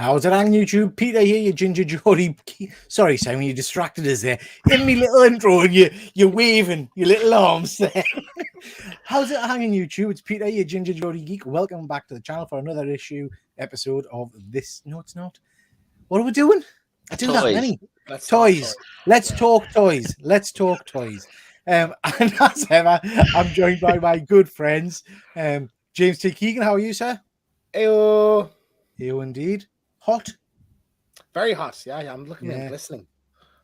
How's it on YouTube? Peter here, you ginger Geordie. Sorry, Simon, you distracted us there. In me little intro and you're waving your little arms there. How's it hanging, YouTube? It's Peter, your ginger Geordie geek. Welcome back to the channel for another episode of this. No, it's not. What are we doing? I do that many. Toys. Let's talk toys. Let's talk toys. And as ever, I'm joined by my good friends, James T. Keegan. How are you, sir? Heyo. Heyo, indeed. Hot. Very hot. Yeah, I'm looking at glistening.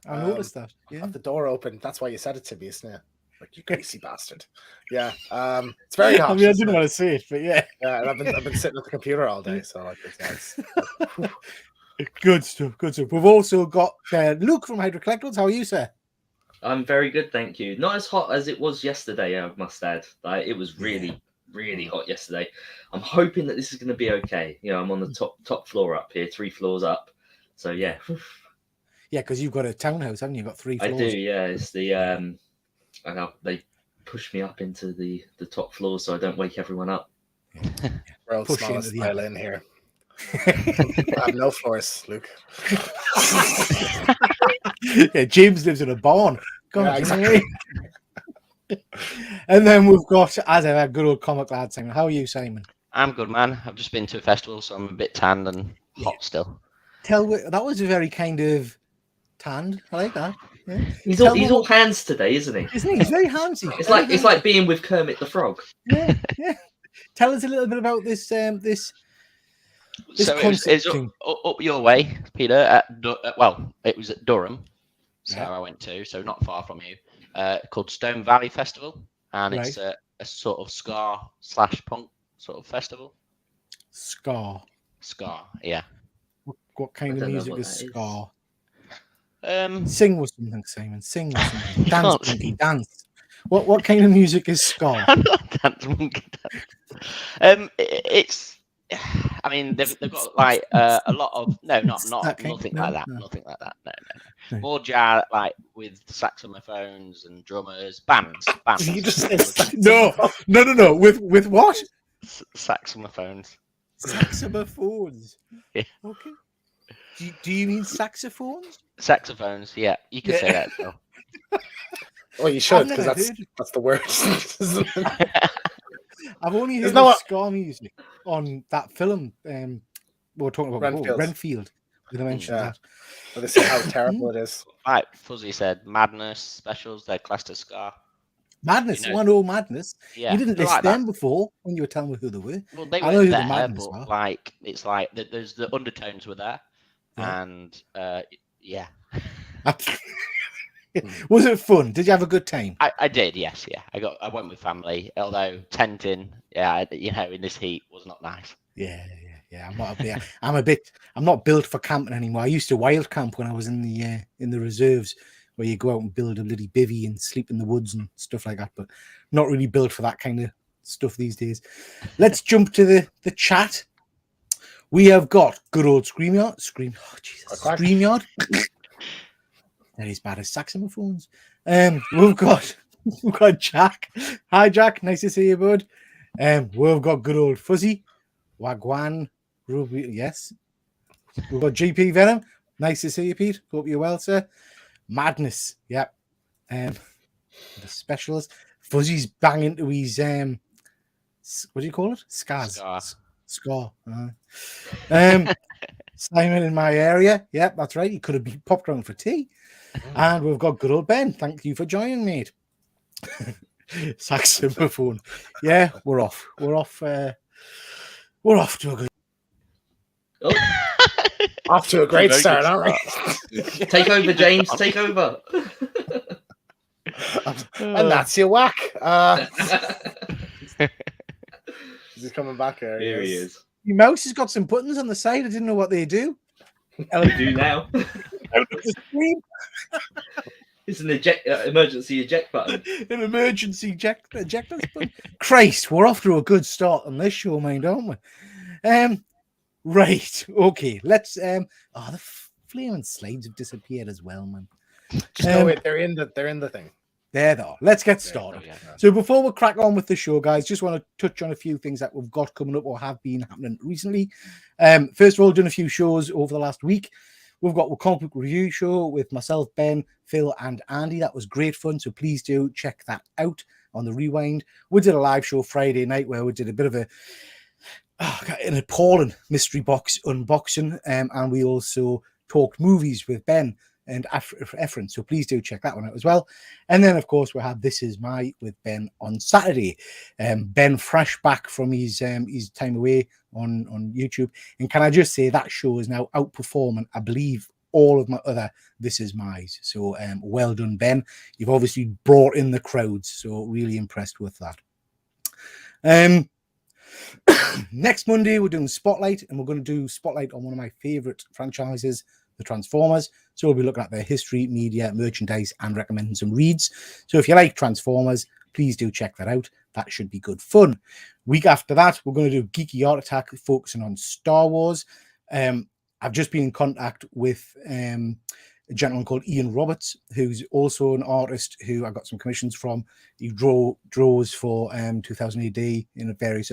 I noticed that. Yeah. Have the door open. That's why you said it to me, isn't it? Like, you greasy bastard. Yeah. It's very hot. I mean, I didn't want to say it, but yeah. Yeah, and I've been sitting at the computer all day, so like it's good stuff. Good stuff. We've also got Luke from Hydra Collectibles. How are you, sir? I'm very good, thank you. Not as hot as it was yesterday, I must add. Like, it was really hot yesterday. I'm hoping that this is going to be okay. You know, I'm on the top floor up here, 3 floors up. So yeah. Yeah, because you've got a townhouse, haven't you? You've got 3 floors. I do, yeah. It's the I know they push me up into the top floor so I don't wake everyone up. World's smallest violin here. I have no floors, Luke. Yeah, James lives in a barn. Yeah, exactly. And then we've got, as ever, good old comic lad Simon. How are you, Simon? I'm good, man. I've just been to a festival, so I'm a bit tanned and hot still. That was a very kind of tanned. I like that. Yeah. He's all hands today, isn't he? Isn't he? He's very handsy. It's like being with Kermit the Frog. Yeah. Tell us a little bit about this. This so it's up your way, Peter. Well, it was at Durham, so I went to, so not far from you. Called Stone Valley Festival, and it's a sort of ska/punk sort of festival. Ska, yeah. What kind of music is ska? Sing with something, Simon. Sing with something. Dance, monkey, dance. What kind of music is ska? Dance, monkey, dance. It's. I mean, they've got like a lot of nothing like that. Nothing like that. No. More jazz, like with saxophones and drummers, bands. You just said no. With what? Saxophones. Saxophones. Yeah. Okay. Do you mean saxophones? Saxophones. Yeah, you can say that. So. Well, you should, because that's the word. I've only heard ska music on that film we were talking about Renfield. Did I mention that? Well, this is how terrible it is. Like Fuzzy said, Madness specials, they're classed as ska. Madness, you know, Madness. Yeah, you didn't list them before when you were telling me who they were. Well, they were there, but like it's like there's the undertones were there, and yeah. Was it fun? Did you have a good time? I did, yes, yeah. I went with family, although tenting, in this heat was not nice. Yeah. I'm not built for camping anymore. I used to wild camp when I was in the reserves, where you go out and build a little bivvy and sleep in the woods and stuff like that, but not really built for that kind of stuff these days. Let's jump to the chat. We have got good old StreamYard. StreamYard. They're as bad as saxophones. We've got Jack. Hi, Jack. Nice to see you, bud. We've got good old Fuzzy. Wagwan. Ruby. Yes. We've got GP Venom. Nice to see you, Pete. Hope you're well, sir. Madness. Yep. The specialist. Fuzzy's banging to his what do you call it? Scars. Scar. Simon in my area. Yep, that's right. He could have been popped around for tea. And we've got good old Ben. Thank you for joining, mate. Saxophone. Yeah, we're off. We're off to a good. Off to a great start, aren't we? Take over, James. Take over. And that's your whack. He's coming back here. Here he is. Your mouse has got some buttons on the side. I didn't know what they do. They do now. It's an emergency eject button. An emergency ejector button. Christ, we're off to a good start on this show, mind, aren't we? Right. Okay. Let's. The flaming slides have disappeared as well, man. Just know it. They're in the thing. There they are. Let's get started. So before we crack on with the show, guys, just want to touch on a few things that we've got coming up or have been happening recently. First of all, done a few shows over the last week. We've got a comic book review show with myself, Ben, Phil, and Andy. That was great fun, so please do check that out on the Rewind. We did a live show Friday night where we did a bit of an appalling mystery box unboxing, and we also talked movies with Ben and Efren, so please do check that one out as well. And then, of course, we had This Is My with Ben on Saturday. Ben fresh back from his time away on YouTube. And can I just say that show is now outperforming, I believe, all of my other This Is My's. So well done, Ben. You've obviously brought in the crowds, so really impressed with that. Next Monday, we're doing Spotlight, and we're going to do Spotlight on one of my favorite franchises, the Transformers. So we'll be looking at their history, media, merchandise, and recommending some reads. So if you like Transformers, please do check that out. That should be good fun. Week after that, we're going to do Geeky Art Attack, focusing on Star Wars. I've just been in contact with a gentleman called Ian Roberts, who's also an artist who I got some commissions from. He draws for 2000 AD in various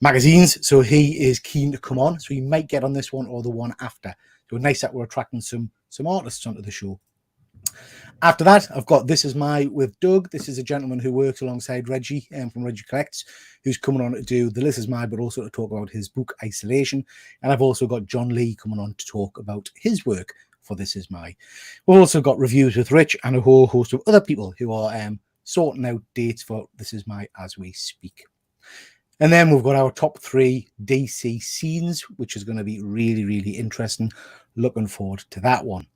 magazines. So he is keen to come on. So he might get on this one or the one after. So nice that we're attracting some artists onto the show. After that, I've got This Is My with Doug. This is a gentleman who works alongside Reggie from Reggie Collects, who's coming on to do the This Is My, but also to talk about his book Isolation. And I've also got John Lee coming on to talk about his work for This Is My. We've also got reviews with Rich and a whole host of other people who are sorting out dates for This Is My as we speak. And then we've got our top 3 DC scenes, which is going to be really, really interesting. Looking forward to that one.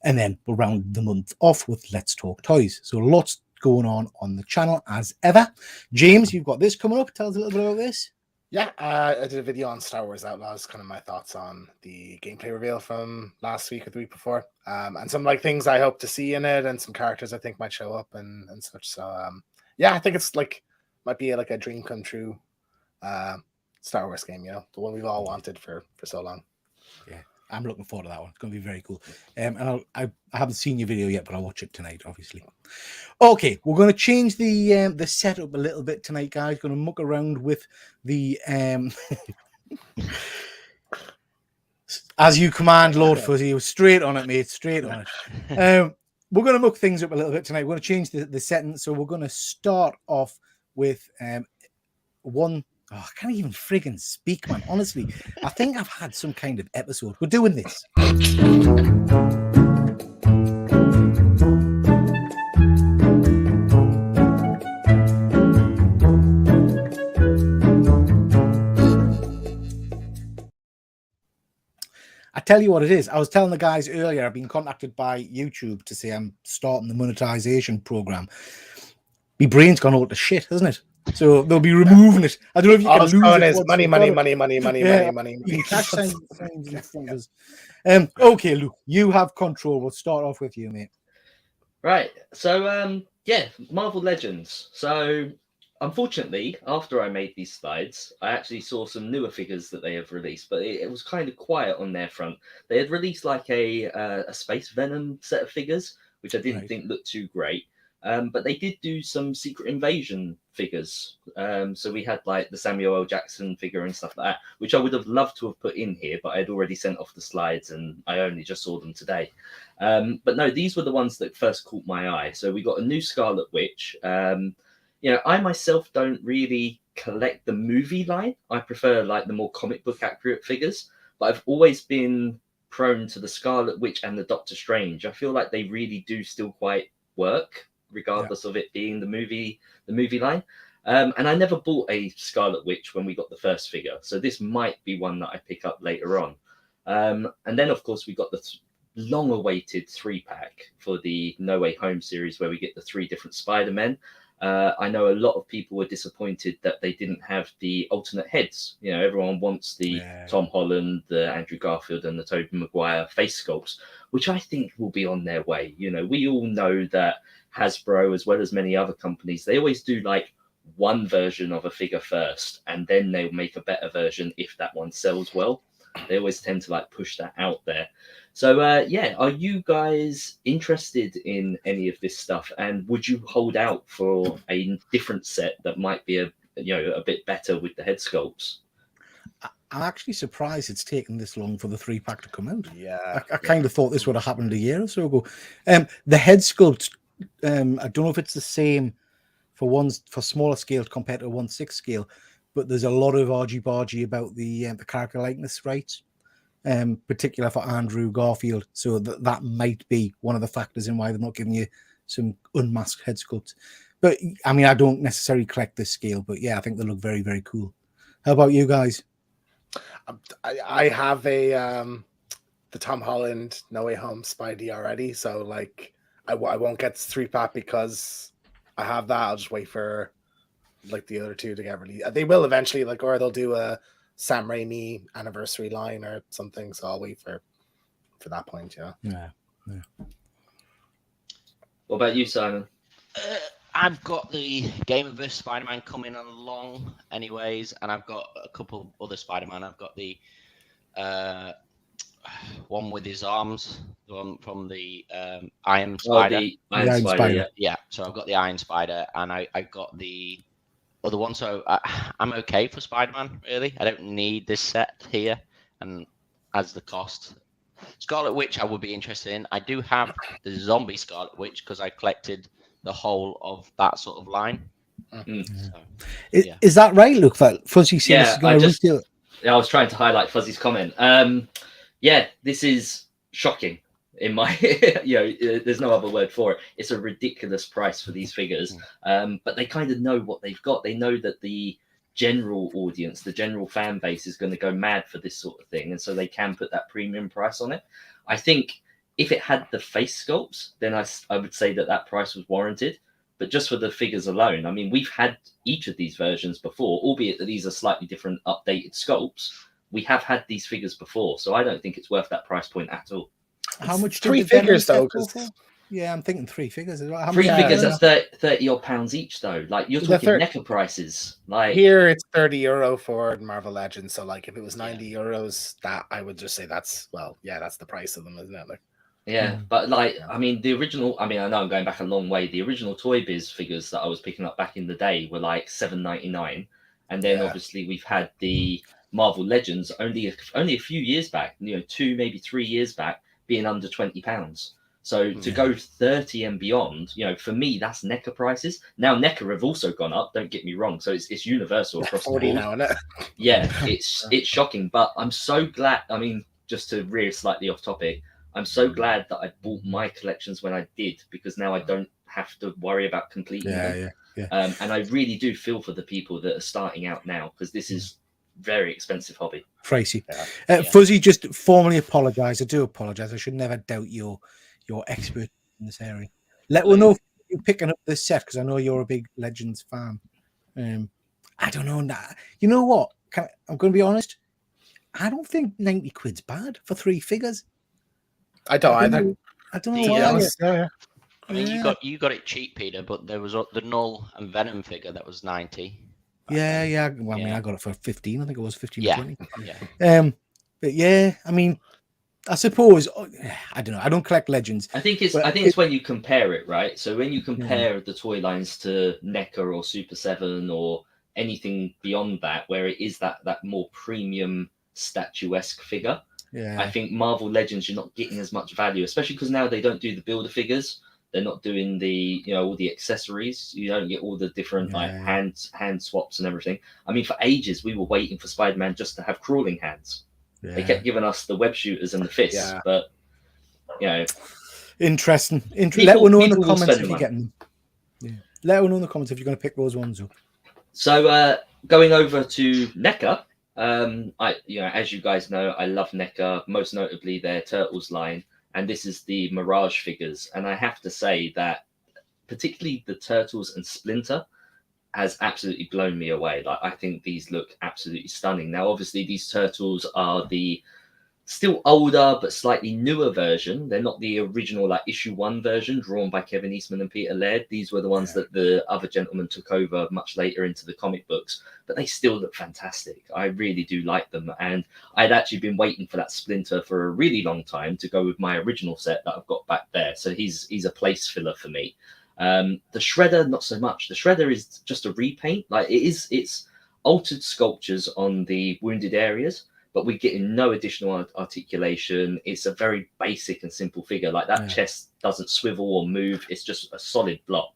And then we'll round the month off with Let's Talk Toys. So lots going on the channel as ever. James, you've got this coming up. Tell us a little bit about this. Yeah, I did a video on Star Wars Outlaws, kind of my thoughts on the gameplay reveal from last week or the week before, and some things I hope to see in it, and some characters I think might show up and such. So yeah, I think it's might be a dream come true Star Wars game, the one we've all wanted for so long. Yeah, I'm looking forward to that one. It's going to be very cool. And I haven't seen your video yet, but I'll watch it tonight, obviously. Okay, we're going to change the setup a little bit tonight, guys. Going to muck around with the as you command, Lord Fuzzy. Straight on it, mate. Straight on it. We're going to muck things up a little bit tonight. We're going to change the setting. So we're going to start off with one. Oh, I can't even friggin' speak, man. Honestly, I think I've had some kind of episode. We're doing this. I tell you what it is. I was telling the guys earlier, I've been contacted by YouTube to say I'm starting the monetization program. My brain's gone all to shit, hasn't it? So they'll be removing it. I don't know if you all can lose it. Money. Okay, Luke, you have control. We'll start off with you, mate. Right. So, yeah, Marvel Legends. So, unfortunately, after I made these slides, I actually saw some newer figures that they have released, but it was kind of quiet on their front. They had released a Space Venom set of figures, which I didn't think looked too great. But they did do some Secret Invasion figures. So we had the Samuel L. Jackson figure and stuff like that, which I would have loved to have put in here, but I had already sent off the slides and I only just saw them today. But no, these were the ones that first caught my eye. So we got a new Scarlet Witch. I myself don't really collect the movie line. I prefer the more comic book accurate figures, but I've always been prone to the Scarlet Witch and the Doctor Strange. I feel like they really do still quite work, regardless of it being the movie line. And I never bought a Scarlet Witch when we got the first figure, so this might be one that I pick up later on. And then, of course, we got the long-awaited 3-pack for the No Way Home series, where we get the 3 different Spider-Men. I know a lot of people were disappointed that they didn't have the alternate heads. Everyone wants the Tom Holland, the Andrew Garfield, and the Tobey Maguire face sculpts, which I think will be on their way. We all know that Hasbro, as well as many other companies, they always do one version of a figure first, and then they'll make a better version if that one sells well. They always tend to like push that out there. So yeah, are you guys interested in any of this stuff? And would you hold out for a different set that might be a bit better with the head sculpts? I'm actually surprised it's taken this long for the 3-pack to come out. Yeah, I kind of thought this would have happened a year or so ago. The head sculpt, I don't know if it's the same for smaller scale compared to 1/6 scale, but there's a lot of argy-bargy about the character likeness rights, particular for Andrew Garfield. So that might be one of the factors in why they're not giving you some unmasked head sculpts. But I mean, I don't necessarily collect this scale, but yeah, I think they look very, very cool. How about you guys? I have the Tom Holland No Way Home Spidey already, so like I won't get this 3-pack because I have that. I'll just wait for like the other two to get released. They will eventually, like, or they'll do a Sam Raimi anniversary line or something. So I'll wait for that point. Yeah. What about you, Simon? I've got the Game of vs. Spider-Man coming along anyways, and I've got a couple other Spider-Man. I've got the one with his arms, the one from the Iron Spider. The Iron Spider. Yeah, so I've got the Iron Spider, and I got the other one. So I'm okay for Spider-Man, really. I don't need this set here, and as the cost. Scarlet Witch I would be interested in. I do have the zombie Scarlet Witch because I collected the whole of that sort of line. So, is that right? Look, Fuzzy says yeah, going to retail. I was trying to highlight Fuzzy's comment. Yeah, this is shocking in my, there's no other word for it. It's a ridiculous price for these figures. But they kind of know what they've got. They know that the general audience, the general fan base is going to go mad for this sort of thing. And so they can put that premium price on it. I think if it had the face sculpts, then I would say that price was warranted. But just for the figures alone, I mean, we've had each of these versions before, albeit that these are slightly different updated sculpts. We have had these figures before, so I don't think it's worth that price point at all. How much? 3 figures though? Yeah, I'm thinking 3 figures as well. 3 figures, that's 30 odd pounds each though. Like you're talking NECA prices. Like here, it's €30 for Marvel Legends. So like, if it was €90, that I would just say that's the price of them, isn't it? Like, yeah, but like, I mean, the original. I mean, I know I'm going back a long way. The original Toy Biz figures that I was picking up back in the day were like $7.99, and then obviously we've had the Marvel Legends only a few years back, 2 maybe 3 years back, being under £20. So to go 30 and beyond, for me, that's NECA prices. Now NECA have also gone up. Don't get me wrong. So it's universal across the board. now, isn't it? Yeah, it's shocking, but I'm so glad. I mean, just to veer slightly off topic, I'm so glad that I bought my collections when I did, because now I don't have to worry about completing them. Yeah. And I really do feel for the people that are starting out now, because this is very expensive hobby. Pricey. Fuzzy, just formally apologise. I do apologise. I should never doubt your expert in this area. Let me know if you're picking up this set, because I know you're a big Legends fan. I don't know. You know what? I'm going to be honest. I don't think 90 quid's bad for 3 figures. I don't either. I don't know why. I mean, you got it cheap, Peter, but there was the Null and Venom figure that was 90. Yeah. Well, I mean, I got it for 15. I think it was 15 or 20. Yeah. But yeah, I mean, I suppose I don't know. I don't collect Legends. I think it's when you compare it, right? So when you compare the toy lines to NECA or Super 7 or anything beyond that, where it is that more premium statuesque figure. Yeah. I think Marvel Legends, you're not getting as much value, especially because now they don't do the builder figures. They're not doing the all the accessories. You don't get all the different hand swaps and everything. I mean, for ages we were waiting for Spider-Man just to have crawling hands. Yeah. They kept giving us the web shooters and the fists, but interesting. Let us know in the comments if you're getting them. Yeah. Let us know in the comments if you're going to pick those ones up. So going over to NECA. As you guys know, I love NECA, most notably their Turtles line, and this is the Mirage figures. And I have to say that particularly the Turtles and Splinter has absolutely blown me away. Like, I think these look absolutely stunning. Now, obviously, these Turtles are the still older but slightly newer version. They're not the original like issue 1 version drawn by Kevin Eastman and Peter Laird. These were the ones that the other gentleman took over much later into the comic books, but they still look fantastic. I really do like them, and I'd actually been waiting for that Splinter for a really long time to go with my original set that I've got back there. So he's a place filler for me. The Shredder, not so much. The Shredder is just a repaint. Like it's altered sculptures on the wounded areas, but we get in no additional articulation. It's a very basic and simple figure. Like that chest doesn't swivel or move. It's just a solid block.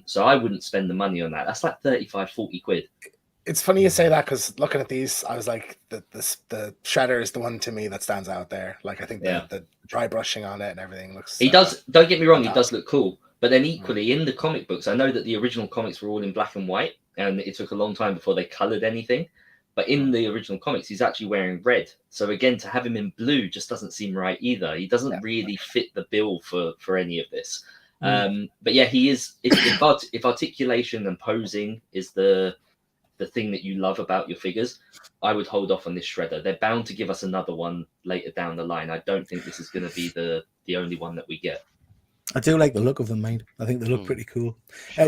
So I wouldn't spend the money on that. That's like 35, 40 quid. It's funny you say that, because looking at these, I was like, the Shredder is the one to me that stands out there. Like, I think the dry brushing on it and everything looks... He does, don't get me wrong, he does look cool. But then equally, in the comic books, I know that the original comics were all in black and white, and it took a long time before they coloured anything. But in the original comics, he's actually wearing red. So again, to have him in blue just doesn't seem right either. He doesn't really fit the bill for any of this. But yeah, he is. If articulation and posing is the thing that you love about your figures, I would hold off on this Shredder. They're bound to give us another one later down the line. I don't think this is going to be the only one that we get. I do like the look of them, mate. I think they look pretty cool.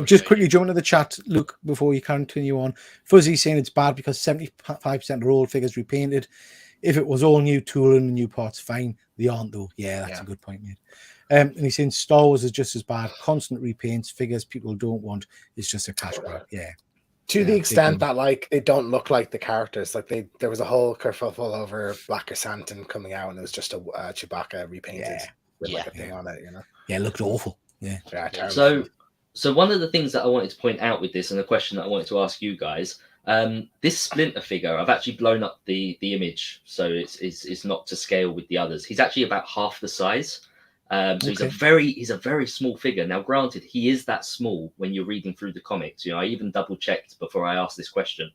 Just quickly jump into the chat, Luke, before you continue on. Fuzzy saying it's bad because 75% are old figures repainted. If it was all new tooling and new parts, fine. They aren't, though. Yeah, that's a good point, mate. And he's saying Star Wars is just as bad. Constant repaints, figures people don't want. It's just a cash grab. Yeah. To the extent that, like, they don't look like the characters. Like, there was a whole kerfuffle over Black Chrysanthemum coming out, and it was just a Chewbacca repainted with like a thing on it, you know? Yeah, it looked awful. Yeah. So one of the things that I wanted to point out with this, and a question that I wanted to ask you guys, this Splinter figure, I've actually blown up the image, so it's not to scale with the others. He's actually about half the size. So he's a very small figure. Now, granted, he is that small when you're reading through the comics. You know, I even double checked before I asked this question.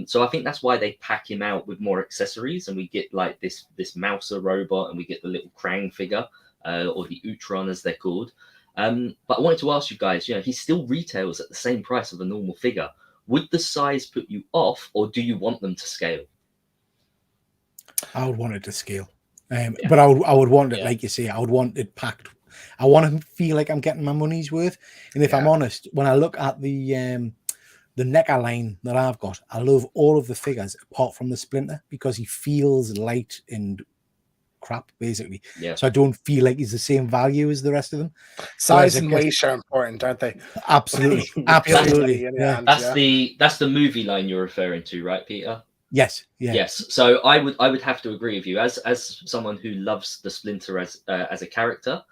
So I think that's why they pack him out with more accessories, and we get like this Mouser robot, and we get the little Krang figure, or the Utron as they're called. But I wanted to ask you guys, you know, he still retails at the same price of a normal figure. Would the size put you off, or do you want them to scale? I would want it to scale. But I would want it, like you say, I would want it packed. I want to feel like I'm getting my money's worth. And if I'm honest, when I look at the NECA line that I've got, I love all of the figures apart from the Splinter, because he feels light and crap, basically. Yeah. So I don't feel like he's the same value as the rest of them. Size and weight are important, aren't they? Absolutely, absolutely. That's the movie line you're referring to, right, Peter? Yes. Yeah. Yes. So I would have to agree with you. As someone who loves the Splinter as a character,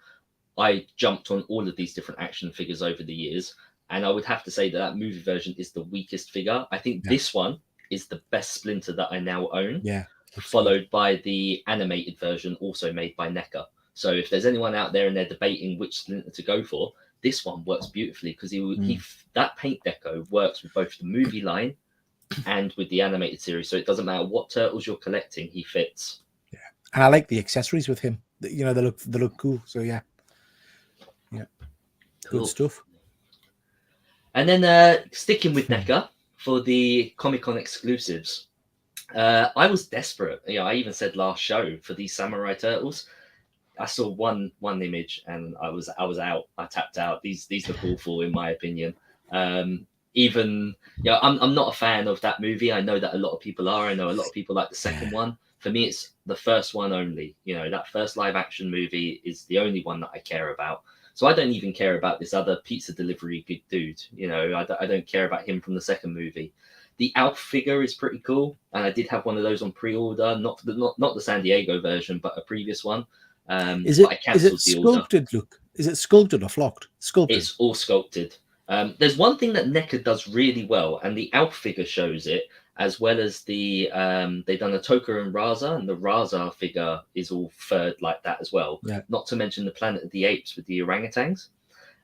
I jumped on all of these different action figures over the years, and I would have to say that movie version is the weakest figure. I think this one is the best Splinter that I now own. Yeah. Followed by the animated version, also made by NECA. So if there's anyone out there and they're debating which Splinter to go for, this one works beautifully, because that paint deco works with both the movie line and with the animated series. So it doesn't matter what turtles you're collecting, he fits. Yeah, and I like the accessories with him. You know, they look cool. So yeah, cool. Good stuff. And then sticking with NECA for the Comic-Con exclusives. I was desperate. You know, I even said last show for these Samurai Turtles. I saw one image and I was out. I tapped out. These look awful in my opinion. Even, you know, I'm not a fan of that movie. I know that a lot of people are. I know a lot of people like the second one. For me, it's the first one only. You know, that first live action movie is the only one that I care about. So I don't even care about this other pizza delivery good dude. You know, I don't care about him from the second movie. The Alf figure is pretty cool, and I did have one of those on pre-order. Not the San Diego version, but a previous one. Is it sculpted? Look, is it sculpted or flocked? Sculpted. It's all sculpted. There's one thing that NECA does really well, and the Alf figure shows it, as well as the they've done a Toka and Raza, and the Raza figure is all furred like that as well. Yeah. Not to mention the Planet of the Apes with the orangutans.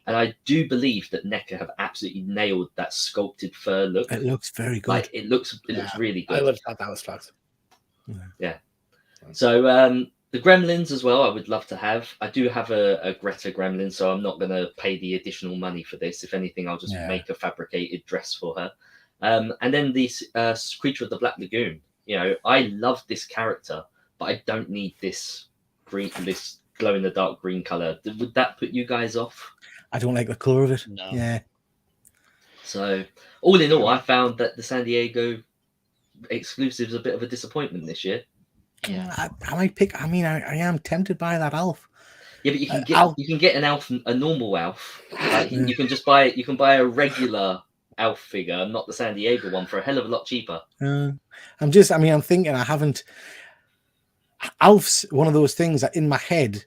And I do believe that NECA have absolutely nailed that sculpted fur look. It looks very good. Like it looks really good. I would have thought that was flux. Yeah. So the Gremlins as well, I would love to have. I do have a Greta Gremlin, so I'm not going to pay the additional money for this. If anything, I'll just make a fabricated dress for her. And then this Creature of the Black Lagoon. You know, I love this character, but I don't need this glow in the dark green color. Would that put you guys off? I don't like the color of it. No. Yeah. So all in all, I found that the San Diego exclusive is a bit of a disappointment this year. Yeah. I might pick. I mean, I am tempted by that Alf. Yeah, but you can get an Alf, a normal Alf. Like, you can just buy a regular Alf figure, not the San Diego one, for a hell of a lot cheaper. I'm thinking I haven't. Alf's one of those things that in my head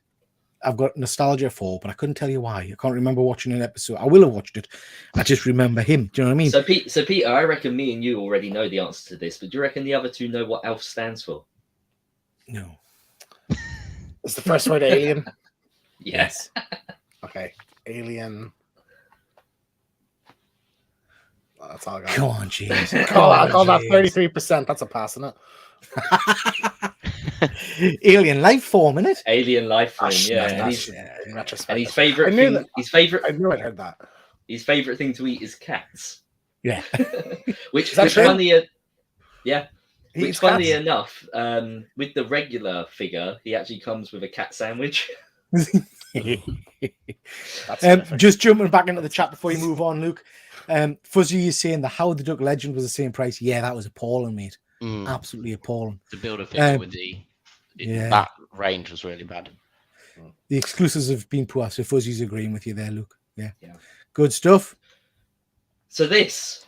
I've got nostalgia for, but I couldn't tell you why. I can't remember watching an episode. I will have watched it. I just remember him. Do you know what I mean? So Peter, I reckon me and you already know the answer to this, but do you reckon the other two know what Alf stands for? No. Is the first word alien? Yes. Okay. Alien. Well, that's all I got. Come on, James. I call that 33%. That's a pass, isn't it? Alien life form, innit? Alien life form, yeah. In retrospect. And his favorite thing, I knew I heard that. His favorite thing to eat is cats. Yeah. Which true? funny, yeah. He Which, eats funny cats? enough, with the regular figure, he actually comes with a cat sandwich. Just jumping back into the chat before you move on, Luke. Fuzzy is saying the Howard the Duck Legend was the same price. Yeah, that was appalling, mate. Absolutely appalling. The builder figure with that range was really bad. The exclusives have been poor, so Fuzzy's agreeing with you there, Luke. Yeah. Good stuff. So this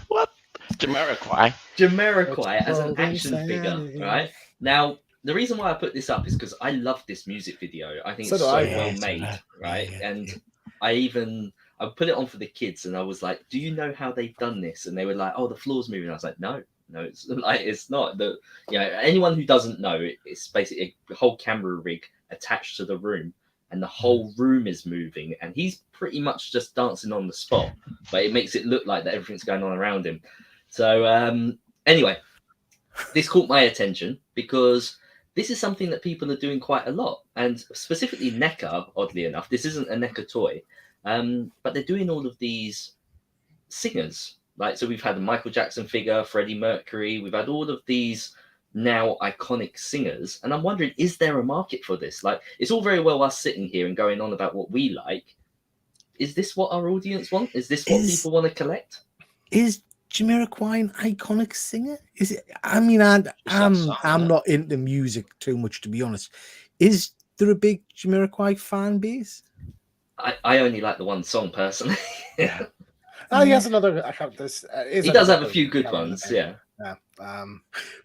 What? Jamiroquai as an action figure, right? Now, the reason why I put this up is because I love this music video. I think it's so well made, right? And I put it on for the kids, and I was like, "Do you know how they've done this?" And they were like, "Oh, the floor's moving." I was like, "No, it's like it's not." Anyone who doesn't know, it's basically a whole camera rig attached to the room, and the whole room is moving, and he's pretty much just dancing on the spot, but it makes it look like that everything's going on around him. So anyway, this caught my attention because this is something that people are doing quite a lot, and specifically NECA, oddly enough. This isn't a NECA toy, but they're doing all of these singers. Like, so we've had the Michael Jackson figure, Freddie Mercury. We've had all of these now iconic singers, and I'm wondering, is there a market for this? Like, it's all very well us sitting here and going on about what we like. Is this what our audience want? Is this what people want to collect? Is Jamiroquai an iconic singer? Is it? I mean, I'm not into music too much, to be honest. Is there a big Jamiroquai fan base? I only like the one song personally. Yeah. He has another. He does have a few good ones. Yeah.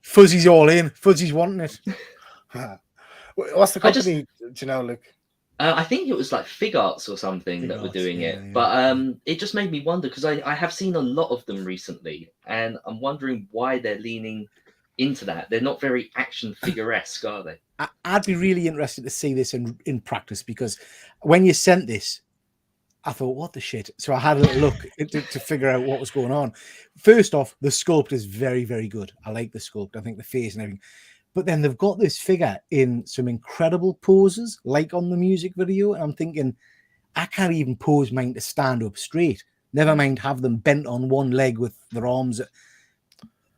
Fuzzy's all in. Fuzzy's wanting it. What's the company? Do you know, Luke? I think it was like Fig Arts or something that were doing it. Yeah. But it just made me wonder, because I have seen a lot of them recently, and I'm wondering why they're leaning into that. They're not very action figure-esque, are they? I'd be really interested to see this in practice, because when you sent this, I thought, what the shit? So I had a little look to figure out what was going on. First off, the sculpt is very, very good. I like the sculpt. I think the face and everything. But then they've got this figure in some incredible poses, like on the music video. And I'm thinking, I can't even pose mine to stand up straight. Never mind have them bent on one leg with their arms.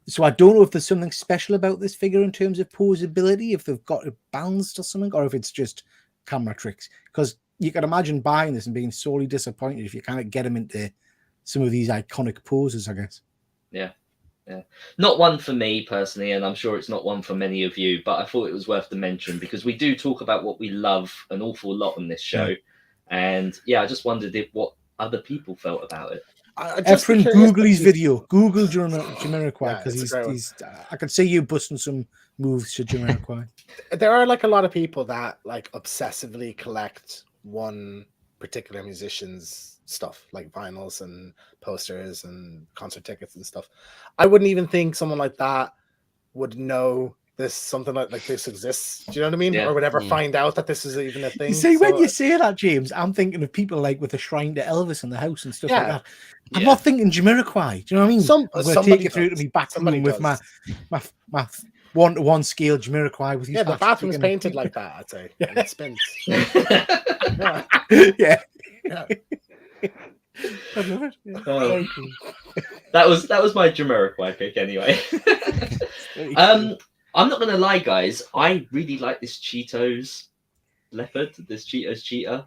So I don't know if there's something special about this figure in terms of posability, if they've got it balanced or something, or if it's just camera tricks. Because you can imagine buying this and being sorely disappointed if you can't get them into some of these iconic poses, I guess. Yeah. Not one for me personally, and I'm sure it's not one for many of you, but I thought it was worth the mention because we do talk about what we love an awful lot on this show. And I just wondered what other people felt about it. Efren, Google his video. Google Jamiroquai, because I could see you busting some moves to Jamiroquai. There are like a lot of people that like obsessively collect one particular musician's stuff, like vinyls and posters and concert tickets and stuff. I wouldn't even think someone like that would know something like this exists. Do you know what I mean? Or would ever find out that this is even a thing. You see, when you say that, James, I'm thinking of people like with a shrine to Elvis in the house and stuff like that. I'm not thinking Jamiroquai. Do you know what I mean? I'm going to take you through to me back room with my one-to-one scale Jamiroquai with you. Yeah, the bathroom's painted like that, I'd say. And it spins. Yeah. I love it. Oh. That was my Jamiroquai pick anyway. I'm not gonna lie, guys. I really like this Cheetos leopard, this Cheetos cheetah.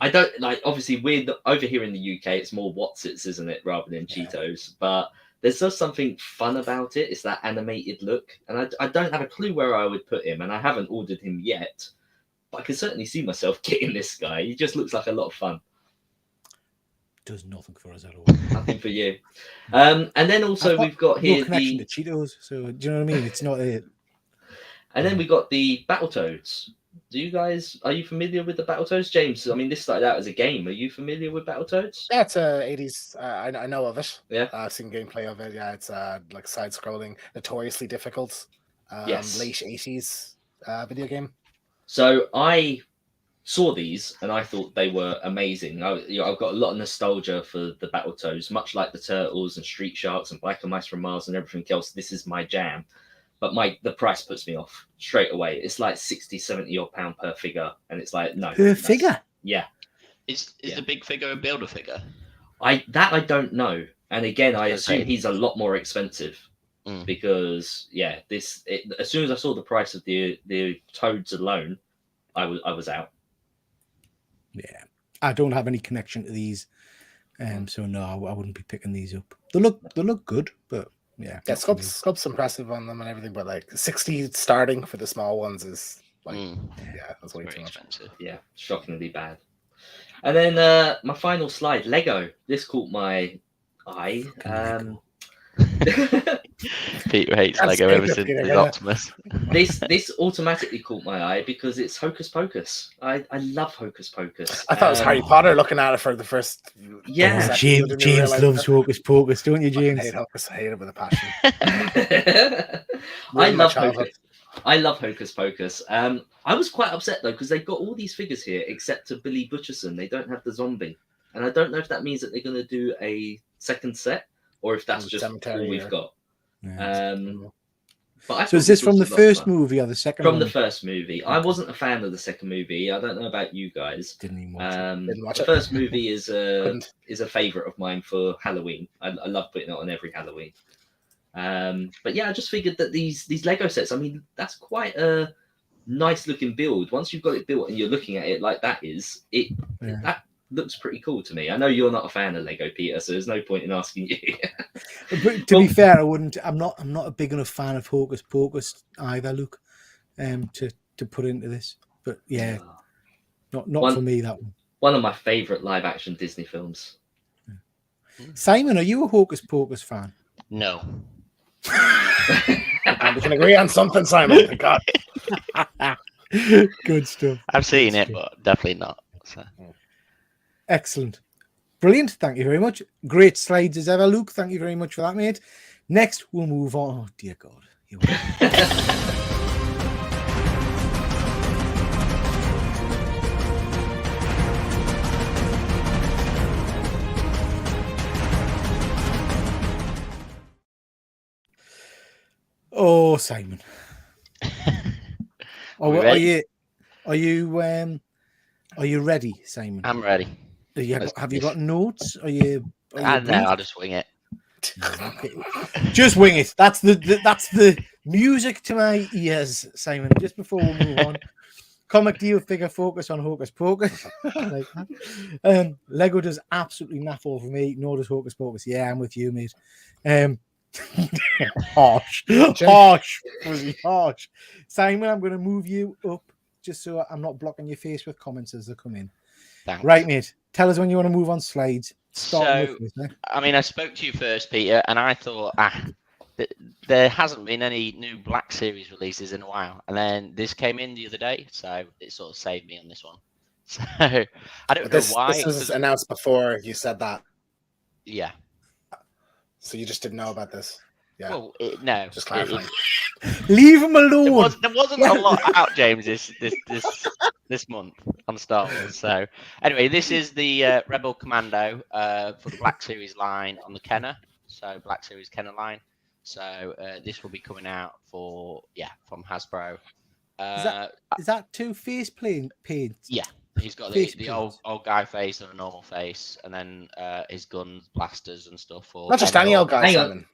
I don't like. Obviously, over here in the UK. It's more Wotsits, isn't it, rather than Cheetos? But there's just something fun about it. It's that animated look, and I don't have a clue where I would put him, and I haven't ordered him yet. But I can certainly see myself getting this guy. He just looks like a lot of fun. Does nothing for us at all. Nothing for you. And then also we've got here connection to Cheetos. So do you know what I mean? It's not it. And then we got the Battletoads. Are you familiar with the Battletoads, James? I mean, this started out as a game. Are you familiar with Battletoads? Yeah, it's a 80s. I know of it. Yeah, I've seen gameplay of it. Yeah, it's like side-scrolling, notoriously difficult. Yes. Late 80s video game. So I saw these and I thought they were amazing. I've got a lot of nostalgia for the Battletoads, much like the Turtles and Street Sharks and Black and Mice from Mars and everything else. This is my jam. But the price puts me off straight away. It's like 60, 70 odd pound per figure. And it's like, no. Per figure? Yeah. Is the big figure a builder figure? I don't know. And again, I assume he's a lot more expensive. Because as soon as I saw the price of the Toads alone, I was out. Yeah. I don't have any connection to these. So no, I wouldn't be picking these up. They look good, but yeah, sculpt's impressive on them and everything, but like 60 starting for the small ones is like that's way too much. Expensive. Yeah, shockingly bad. And then my final slide, Lego. This caught my eye. Peter hates Lego ever since his Optimus. This automatically caught my eye because it's Hocus Pocus. I love Hocus Pocus. I thought it was Harry Potter looking at it for the first. Yeah, James loves Hocus Pocus, don't you, James? I hate it with a passion. I love Hocus Pocus. I was quite upset though because they've got all these figures here except for Billy Butcherson. They don't have the zombie, and I don't know if that means that they're going to do a second set or if that's just all we've got. Yeah. But so is this from the first movie or the second? From the first movie. I wasn't a fan of the second movie. I don't know about you guys. Didn't even watch it. Didn't watch the it. first movie is a favorite of mine for Halloween. I love putting it on every Halloween. But yeah, I just figured that these Lego sets, I mean, that's quite a nice looking build. Once you've got it built and you're looking at it like that that looks pretty cool to me. I know you're not a fan of Lego, Peter, so there's no point in asking you. But to be fair, I'm not a big enough fan of Hocus Pocus either, Luke, to put into this. But yeah, not for me, that one. One of my favourite live action Disney films. Simon, are you a Hocus Pocus fan? No. We can agree on something, Simon. Thank God. Good stuff. I've seen it, but definitely not. So. Excellent. Brilliant. Thank you very much. Great slides as ever, Luke. Thank you very much for that, mate. Next, we'll move on. Oh, dear God. Here we go. Oh, Simon. Are you ready, Simon? I'm ready. Have you got notes? Are you I'll just wing it. Okay. Just wing it. That's the music to my ears, Simon. Just before we move on, comic deal figure focus on Hocus Pocus. Like that. Lego does absolutely naff all for me. Nor does Hocus Pocus. Yeah, I'm with you, mate. Harsh. Really harsh. Simon, I'm going to move you up just so I'm not blocking your face with comments as they come in. Thanks. Right, mate. Tell us when you want to move on slides. I spoke to you first, Peter, and I thought, there hasn't been any new Black Series releases in a while. And then this came in the other day, so it sort of saved me on this one. So I don't know why. This was announced before you said that. Yeah. So you just didn't know about this? Yeah. Well, no. Just clarifying. Leave him alone. There wasn't a lot out, James, this month on Star Wars. So anyway, this is the Rebel Commando for the Black Series line on the Kenner. So Black Series Kenner line. So this will be coming out from Hasbro. Is that two face paints? Yeah. He's got the old guy face and a normal face, and then his guns, blasters, and stuff. Not just any old guy, Simon.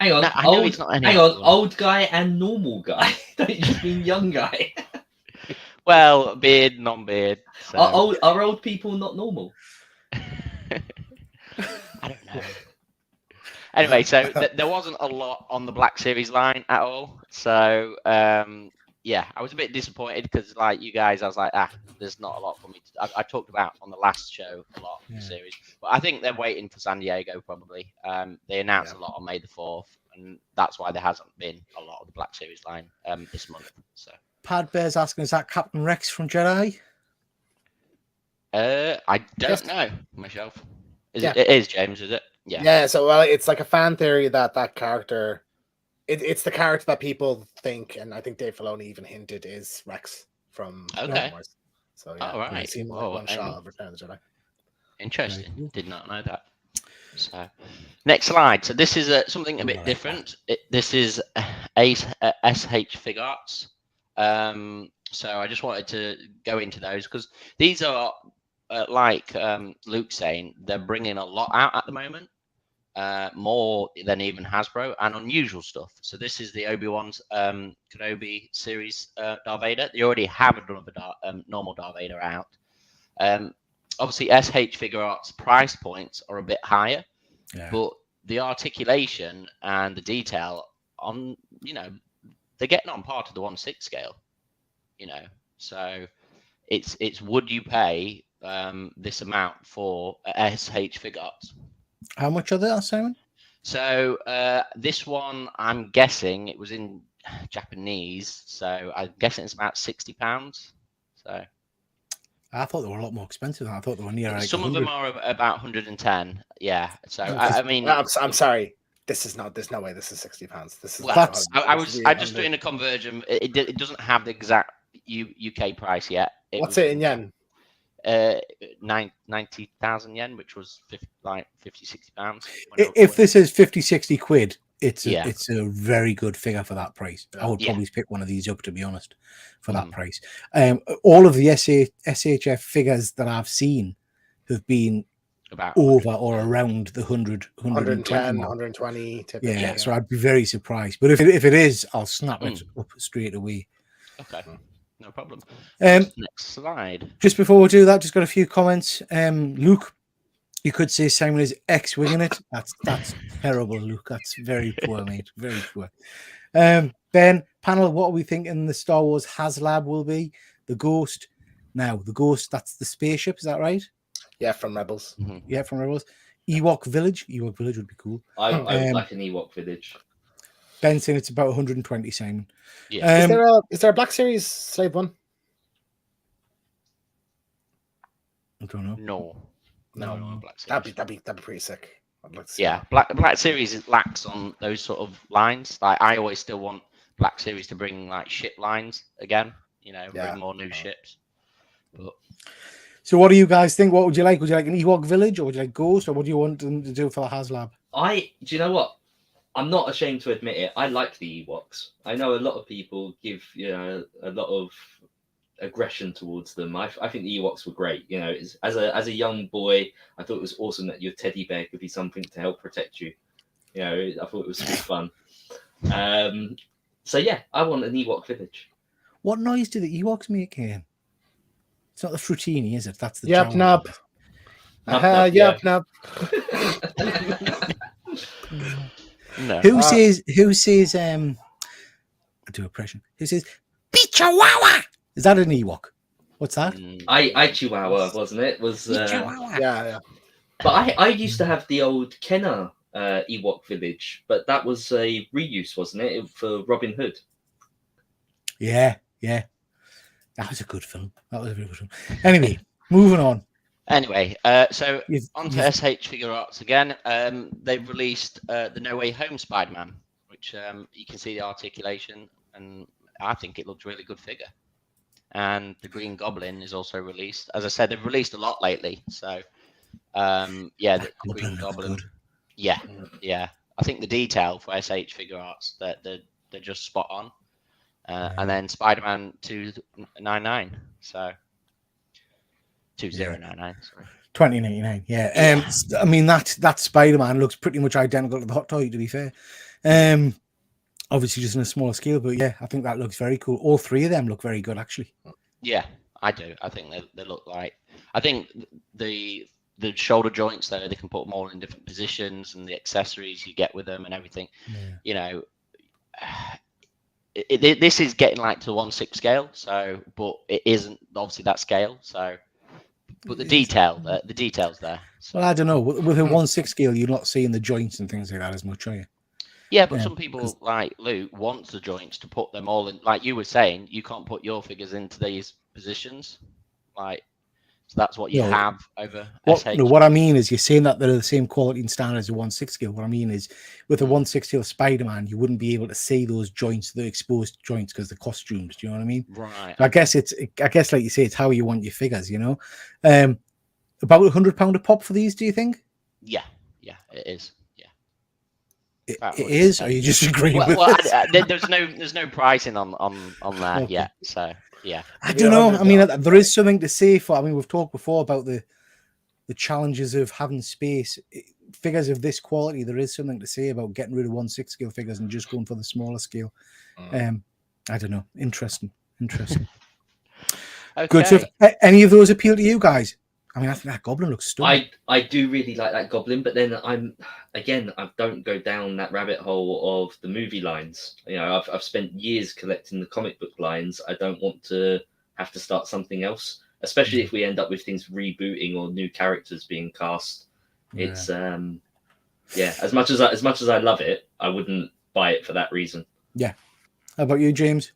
Hang on, No, I know he's not any old guy and normal guy. Don't you just mean young guy? Well, beard, non-beard. So. Are old people not normal? I don't know. Anyway, so there wasn't a lot on the Black Series line at all. So yeah, I was a bit disappointed because, like you guys, I was like, there's not a lot for me. I talked about on the last show a lot of the series, but I think they're waiting for San Diego probably. They announced a lot on May the 4th, and that's why there hasn't been a lot of the Black Series line this month. So Pad Bear's asking, is that Captain Rex from Jedi? I don't know myself. It is James, is it? Yeah. Yeah. So it's like a fan theory that character. It's the character that people think, and I think Dave Filoni even hinted is Rex from Star Wars. So yeah, all right. It seemed like one shot of Return of the Jedi. Interesting. Right. Did not know that. So next slide. So this is something a bit different. This is SH Fig Arts. So I just wanted to go into those because these are like Luke's saying, they're bringing a lot out at the moment. More than even Hasbro, and unusual stuff. So this is the ObiWan Kenobi series Darth Vader. They already have another normal Darth Vader out. Obviously, SH Figure Arts price points are a bit higher, but the articulation and the detail on, they're getting on par to the 1/6 scale. So it's would you pay this amount for SH Figure Arts? How much are they, Simon? So this one, I'm guessing it was in Japanese, so I'm guessing it's about £60. So I thought they were a lot more expensive. I thought they were near like some 100. of them are about 110. Yeah. So I mean, I'm sorry. There's no way this is £60. This is I'm just doing a conversion. It doesn't have the exact UK price yet. What's it in yen? 90,000 yen, which was 50, £60. If this is 50-60 quid, it's a very good figure for that price. I would probably pick one of these up, to be honest, for that price. All of the SHF figures that I've seen have been about over or around the 110, 120. Typically. So I'd be very surprised. But if it is, I'll snap it up straight away. Okay. No problem. Next slide. Just before we do that, just got a few comments. Luke, you could say Simon is X-winging it. That's terrible, Luke. That's very poor, mate. Very poor. Ben, panel, what are we thinking the Star Wars HasLab will be? The Ghost. Now, the Ghost, that's the spaceship, is that right? Yeah, from Rebels. Mm-hmm. Yeah, from Rebels. Ewok Village. Ewok Village would be cool. I would like an Ewok Village. Ben saying it's about 120, Simon. Yeah. Is there a Black Series Slave One? I don't know. No. Black Series. That'd be pretty sick. I'd like to see Black Series lacks on those sort of lines. Like I always still want Black Series to bring like ship lines again. Bring more new ships. But so, what do you guys think? What would you like? Would you like an Ewok Village, or would you like Ghost, or what do you want them to do for the HasLab? Do you know what? I'm not ashamed to admit it. I like the Ewoks. I know a lot of people give a lot of aggression towards them. I think the Ewoks were great. As a young boy, I thought it was awesome that your teddy bear could be something to help protect you. I thought it was super fun. So yeah, I want an Ewok Village. What noise do the Ewoks make, Ian? It's not the Fruitini, is it? That's the Yep, nub. Yep, nub. No. Who says I do impression. Who says Chihuahua? Is that an Ewok? What's that? I Chihuahua, wasn't it? Yeah. But I used to have the old Kenner Ewok Village, but that was a reuse, wasn't it? For Robin Hood. Yeah. That was a good film. Anyway, moving on. Anyway, so on to SH Figure Arts again. They've released the No Way Home SpiderMan, which you can see the articulation, and I think it looks really good figure. And the Green Goblin is also released. As I said, they've released a lot lately. So, the Green Goblin. Yeah. I think the detail for SH Figure Arts, they're just spot on. And then Spider-Man 299. So. 2099. Sorry. $20.99. Yeah. I mean that Spider-Man looks pretty much identical to the Hot Toy, to be fair. Obviously just on a smaller scale, but yeah, I think that looks very cool. All three of them look very good, actually. Yeah, I do. I think they look like. I think the shoulder joints though, they can put them all in different positions, and the accessories you get with them and everything. Yeah. You know, this is getting like to 1/6 scale. So, but it isn't obviously that scale. So, but the details there. So. Well, I don't know. With a 1/6 scale, you're not seeing the joints and things like that as much, are you? Yeah, but some people like Luke wants the joints to put them all in. Like you were saying, you can't put your figures into these positions. Like, so that's what you have over SH. No, what I mean is you're saying that they're the same quality and standard as a 1/6 scale. What I mean is with a 1/6 scale Spider-Man, you wouldn't be able to see those joints, the exposed joints, because the costumes. Do you know what I mean? Right. I guess like you say, it's how you want your figures. You know, about £100 a pop for these. Do you think? Yeah, it is. It is. Or are you just agreeing with this? There's no pricing on there yet. So yeah, I don't know. I mean, there is something to say for. I mean, we've talked before about the challenges of having space. Figures of this quality, there is something to say about getting rid of 1/6 scale figures and just going for the smaller scale. I don't know. Interesting. Okay. Good. So, any of those appeal to you guys? I mean, I think that Goblin looks stunning. I do really like that Goblin, but then I don't go down that rabbit hole of the movie lines. You know, I've spent years collecting the comic book lines. I don't want to have to start something else, especially if we end up with things rebooting or new characters being cast. It's as much as I love it, I wouldn't buy it for that reason. Yeah. How about you, James?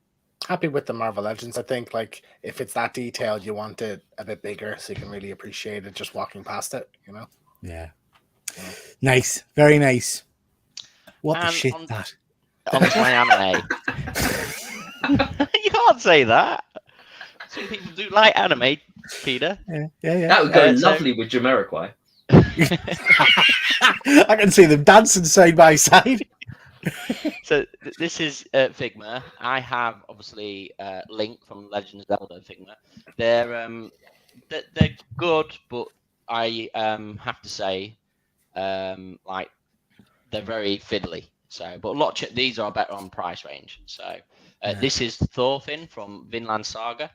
Happy with the Marvel Legends. I think like if it's that detailed, you want it a bit bigger so you can really appreciate it just walking past it, you know? Yeah. Nice. Very nice. What the shit that? On my anime. You can't say that. Some people do like anime, Peter. Yeah. That would go lovely with Jamiroquai. I can see them dancing side by side. So this is Figma. I have obviously Link from Legend of Zelda Figma. They're good, but I have to say like they're very fiddly. So, but a lot of these are better on price range. So this is Thorfinn from Vinland Saga.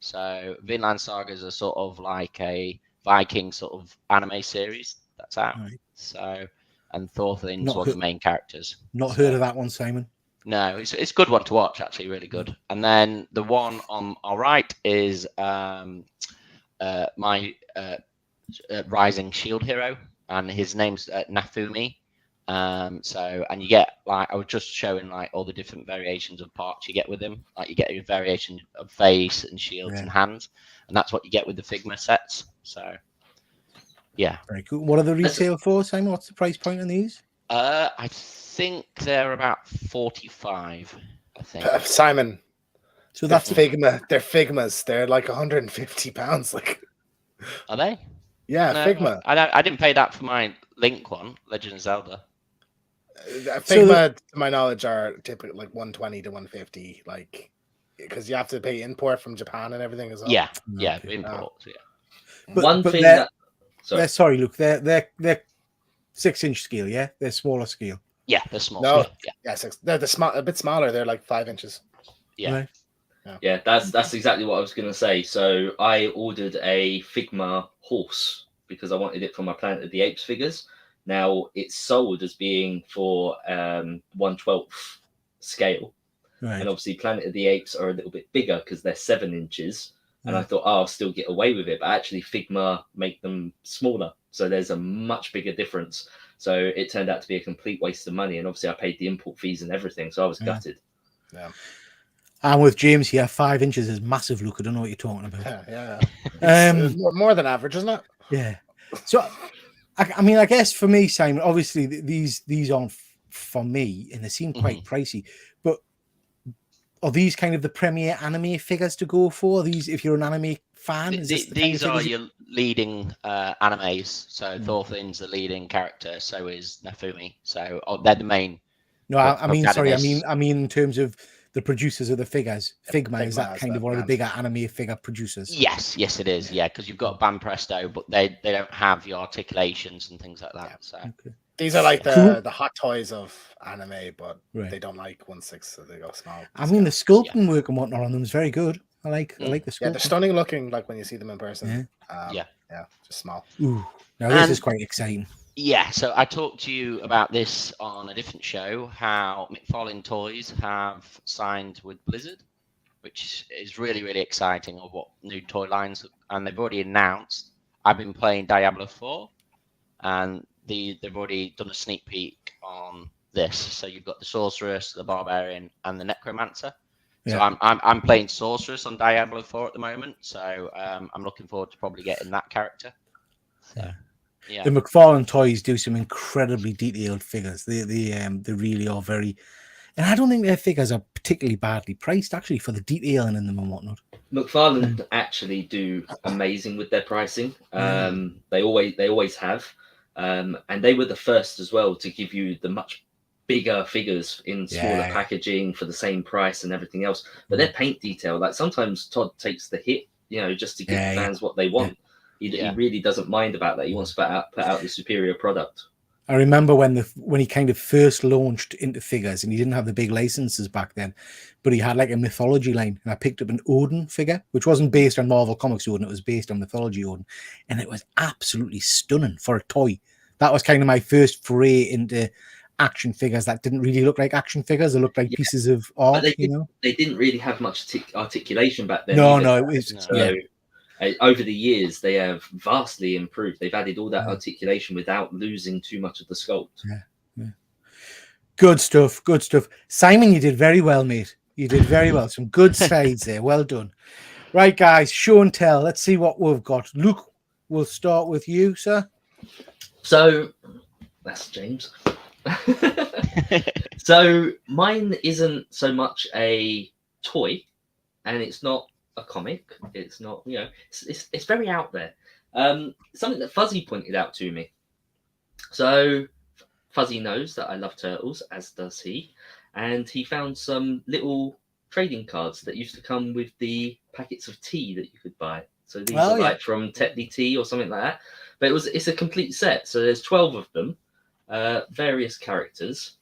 So Vinland Saga is a sort of like a Viking sort of anime series that's out. Right. So. And Thorfinn's one of the main characters. Not heard of that one, Simon. No, it's a good one to watch, actually, really good. And then the one on our right is my Rising Shield Hero, and his name's Nafumi. And you get like I was just showing like all the different variations of parts you get with him. Like you get a variation of face and shields and hands, and that's what you get with the Figma sets. So. Yeah. Very cool. What are the retail for, Simon? What's the price point on these? I think they're about 45. I think. Simon. So that's Figma. They're Figmas. They're like £150. Like. Are they? Yeah, no, Figma. I didn't pay that for my Link one, Legend of Zelda. Figma, to my knowledge, are typically like 120 to 150. Like, because you have to pay import from Japan and everything as well. Yeah, import. Yeah. One thing that. Sorry, Luke. They're 6-inch scale, yeah. They're smaller scale. Yeah, they're small. No, yeah, they're a bit smaller. They're like 5 inches. Yeah, right. Yeah. That's exactly what I was going to say. So I ordered a Figma horse because I wanted it for my Planet of the Apes figures. Now it's sold as being for 1/12 scale, right. And obviously Planet of the Apes are a little bit bigger because they're 7 inches. And I thought, I'll still get away with it. But actually, Figma make them smaller. So there's a much bigger difference. So it turned out to be a complete waste of money. And obviously, I paid the import fees and everything. So I was gutted. Yeah. And with James here, 5 inches is massive, Luke. I don't know what you're talking about. Yeah. More than average, isn't it? Yeah. So, I mean, I guess for me, Simon, obviously, these aren't for me. And they seem quite pricey. But are these kind of the premier anime figures to go for? These, if you're an anime fan, these are your leading animes. So Thorfinn's the leading character. So is Nafumi. So they're the main. No, I mean, sorry, I mean in terms of the producers of the figures. Figma is that kind of one of the bigger anime figure producers. Yes, it is. Yeah, because you've got Banpresto, but they don't have your articulations and things like that. Yeah. So these are like the hot toys of anime, but they don't like 1/6, so they go small. I mean, the sculpting work and whatnot on them is very good. I like the sculpting. Yeah, they're stunning looking, like when you see them in person. Yeah, just small. Ooh, now this is quite exciting. Yeah, so I talked to you about this on a different show, how McFarlane Toys have signed with Blizzard, which is really, really exciting of what new toy lines, and they've already announced. I've been playing Diablo 4, and they've already done a sneak peek on this. So you've got the Sorceress, the Barbarian, and the Necromancer. So I'm playing Sorceress on Diablo 4 at the moment, so I'm looking forward to probably getting that character. So. Yeah. The McFarlane Toys do some incredibly detailed figures. They really are very, and I don't think their figures are particularly badly priced actually for the detailing in them and whatnot. McFarlane actually do amazing with their pricing. They always have, and they were the first as well to give you the much bigger figures in smaller packaging for the same price and everything else. But their paint detail, like sometimes Todd takes the hit, just to give the fans what they want. He really doesn't mind about that. He wants to put out the superior product. I remember when he kind of first launched into figures, and he didn't have the big licenses back then, but he had like a mythology line, and I picked up an Odin figure, which wasn't based on Marvel Comics Odin, it was based on mythology Odin, and it was absolutely stunning for a toy. That was kind of my first foray into action figures that didn't really look like action figures. They looked like pieces of art. They didn't really have much articulation back then. No, it was. Over the years, they have vastly improved. They've added all that articulation without losing too much of the sculpt. Yeah. Good stuff. Simon, you did very well, mate. You did very well. Some good slides there. Well done. Right, guys, show and tell. Let's see what we've got. Luke, we'll start with you, sir. So, that's James. So, mine isn't so much a toy, and it's not a comic. It's not, it's very out there. Something that Fuzzy pointed out to me. So Fuzzy knows that I love turtles, as does he, and he found some little trading cards that used to come with the packets of tea that you could buy. So these are like from Tetley Tea or something like that. But it's a complete set. So there's 12 of them, various characters.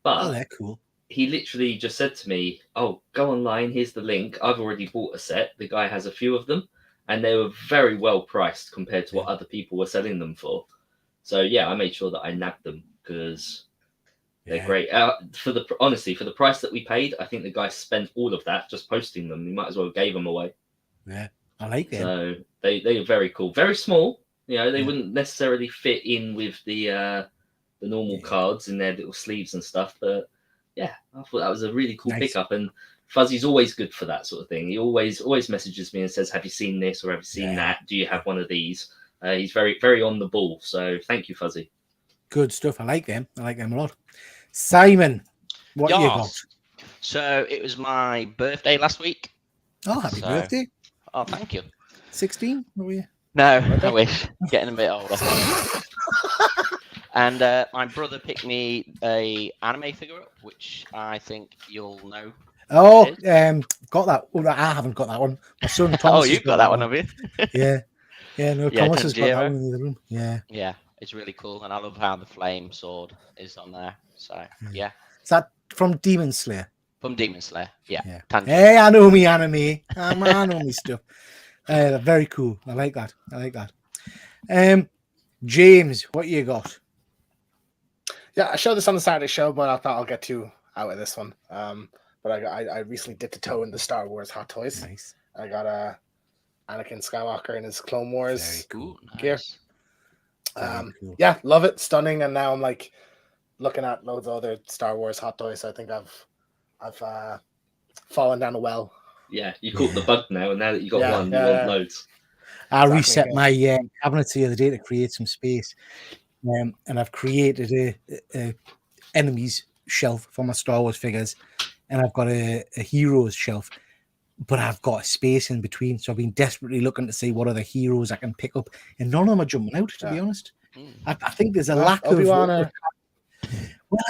But they're cool. He literally just said to me, "Oh, go online. Here's the link. I've already bought a set. The guy has a few of them, and they were very well priced compared to what other people were selling them for." So I made sure that I nabbed them because they're great. Honestly, for the price that we paid, I think the guy spent all of that just posting them. He might as well have gave them away. Yeah, I like them. So they are very cool. Very small. They wouldn't necessarily fit in with the normal cards in their little sleeves and stuff, but. Yeah, I thought that was a really cool pickup, and Fuzzy's always good for that sort of thing. He always messages me and says, "Have you seen this or have you seen that? Do you have one of these?" He's very, very on the ball. So thank you, Fuzzy. Good stuff. I like them a lot. Simon, what you got? So it was my birthday last week. Oh, happy birthday! Oh, thank you. 16? Were you? No, I wish. Getting a bit older. And my brother picked me a anime figure up, which I think you'll know. Oh, got that. Oh, I haven't got that one. My son Thomas. You've got that one, have you? Yeah. Thomas has got that one in the room. Yeah, it's really cool, and I love how the flame sword is on there. So yeah. Is that from Demon Slayer? From Demon Slayer, yeah. Hey, I know me anime. I know me stuff. Very cool. I like that. James, what you got? Yeah, I showed this on the Saturday show, but I thought I'll get you out of this one. But I recently dipped a toe in the Star Wars Hot Toys. Nice. I got a Anakin Skywalker in his Clone Wars gear. Cool. Yeah, love it, stunning. And now I'm like looking at loads of other Star Wars Hot Toys. I think I've fallen down a well. Yeah, you caught the bug now, and now that you got one, you want loads. I reset my cabinet the other day to create some space. And I've created a enemies shelf for my Star Wars figures, and I've got a heroes shelf, but I've got a space in between. So I've been desperately looking to see what other heroes I can pick up, and none of them are jumping out. To be honest, I think there's a lack of. Well,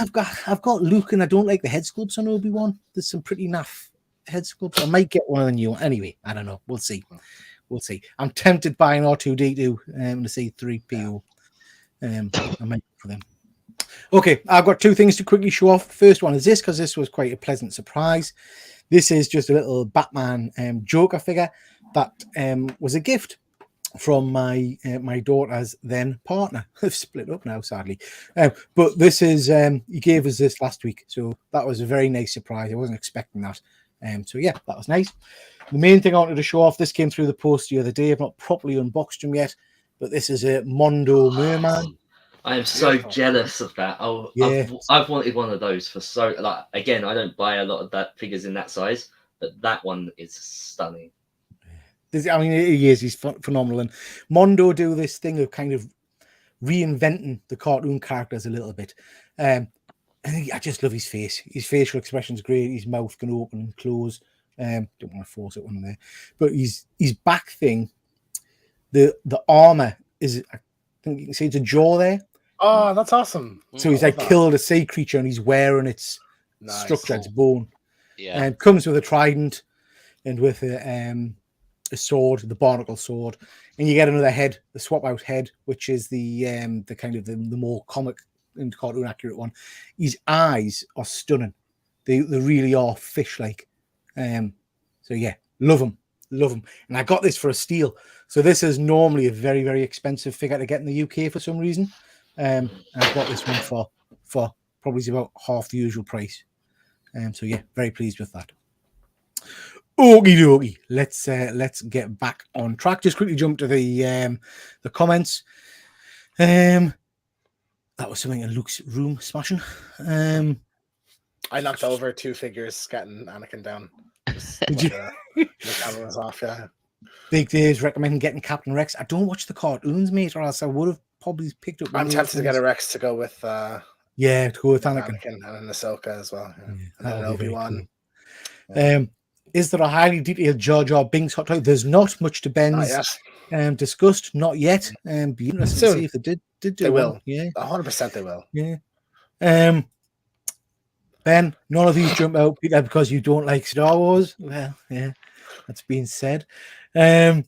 I've got Luke, and I don't like the head sculpts on ObiWan. There's some pretty naff head sculpts. I might get one of the new one. Anyway, I don't know. We'll see. I'm tempted by an R2D2 and a C3PO. I might go for them. Okay, I've got two things to quickly show off. First one is this, because this was quite a pleasant surprise. This is just a little Batman Joker figure that was a gift from my daughter's then partner. They've split up now, sadly. But this is he gave us this last week, so that was a very nice surprise. I wasn't expecting that. So yeah, that was nice. The main thing I wanted to show off, this came through the post the other day. I've not properly unboxed them yet, but this is a Mondo Merman. I am so jealous of that. Oh, yeah. I've wanted one of those for so. Like, again, I don't buy a lot of that figures in that size, but that one is stunning. I mean, he is. He's phenomenal. And Mondo do this thing of kind of reinventing the cartoon characters a little bit. And I just love his face. His facial expression is great. His mouth can open and close. Don't want to force it on there. But his back thing, the armor is, I think you can see it's a jaw there. Oh, that's awesome. So he's like killed a sea creature and he's wearing its structure, its bone. Yeah. And comes with a trident and with a sword, the barnacle sword, and you get another head, the swap out head, which is the kind of the more comic and cartoon accurate one. His eyes are stunning. They really are fish like. So yeah, love them. And I got this for a steal. So this is normally a very, very expensive figure to get in the UK for some reason. And I got this one for probably about half the usual price. So yeah, very pleased with that. Okie dokie. Let's get back on track. Just quickly jump to the comments. That was something in Luke's room smashing. I knocked over 2 figures getting Anakin down. Did you? The camera was off, yeah. Big Dave's recommending getting Captain Rex. I don't watch the cartoons, mate, or else I would have probably picked up. I'm tempted to get a Rex to go with to go with Anakin and an Ahsoka as well. Yeah. And then Obi-Wan. Cool. Is there a highly detailed Jar Jar Binks hot toy? There's not much to Ben's discussed, not yet. Be interesting to see if they did do they will. One. Yeah, 100% they will. Yeah. Ben, none of these jump out because you don't like Star Wars. Well, yeah, that's being said. Funny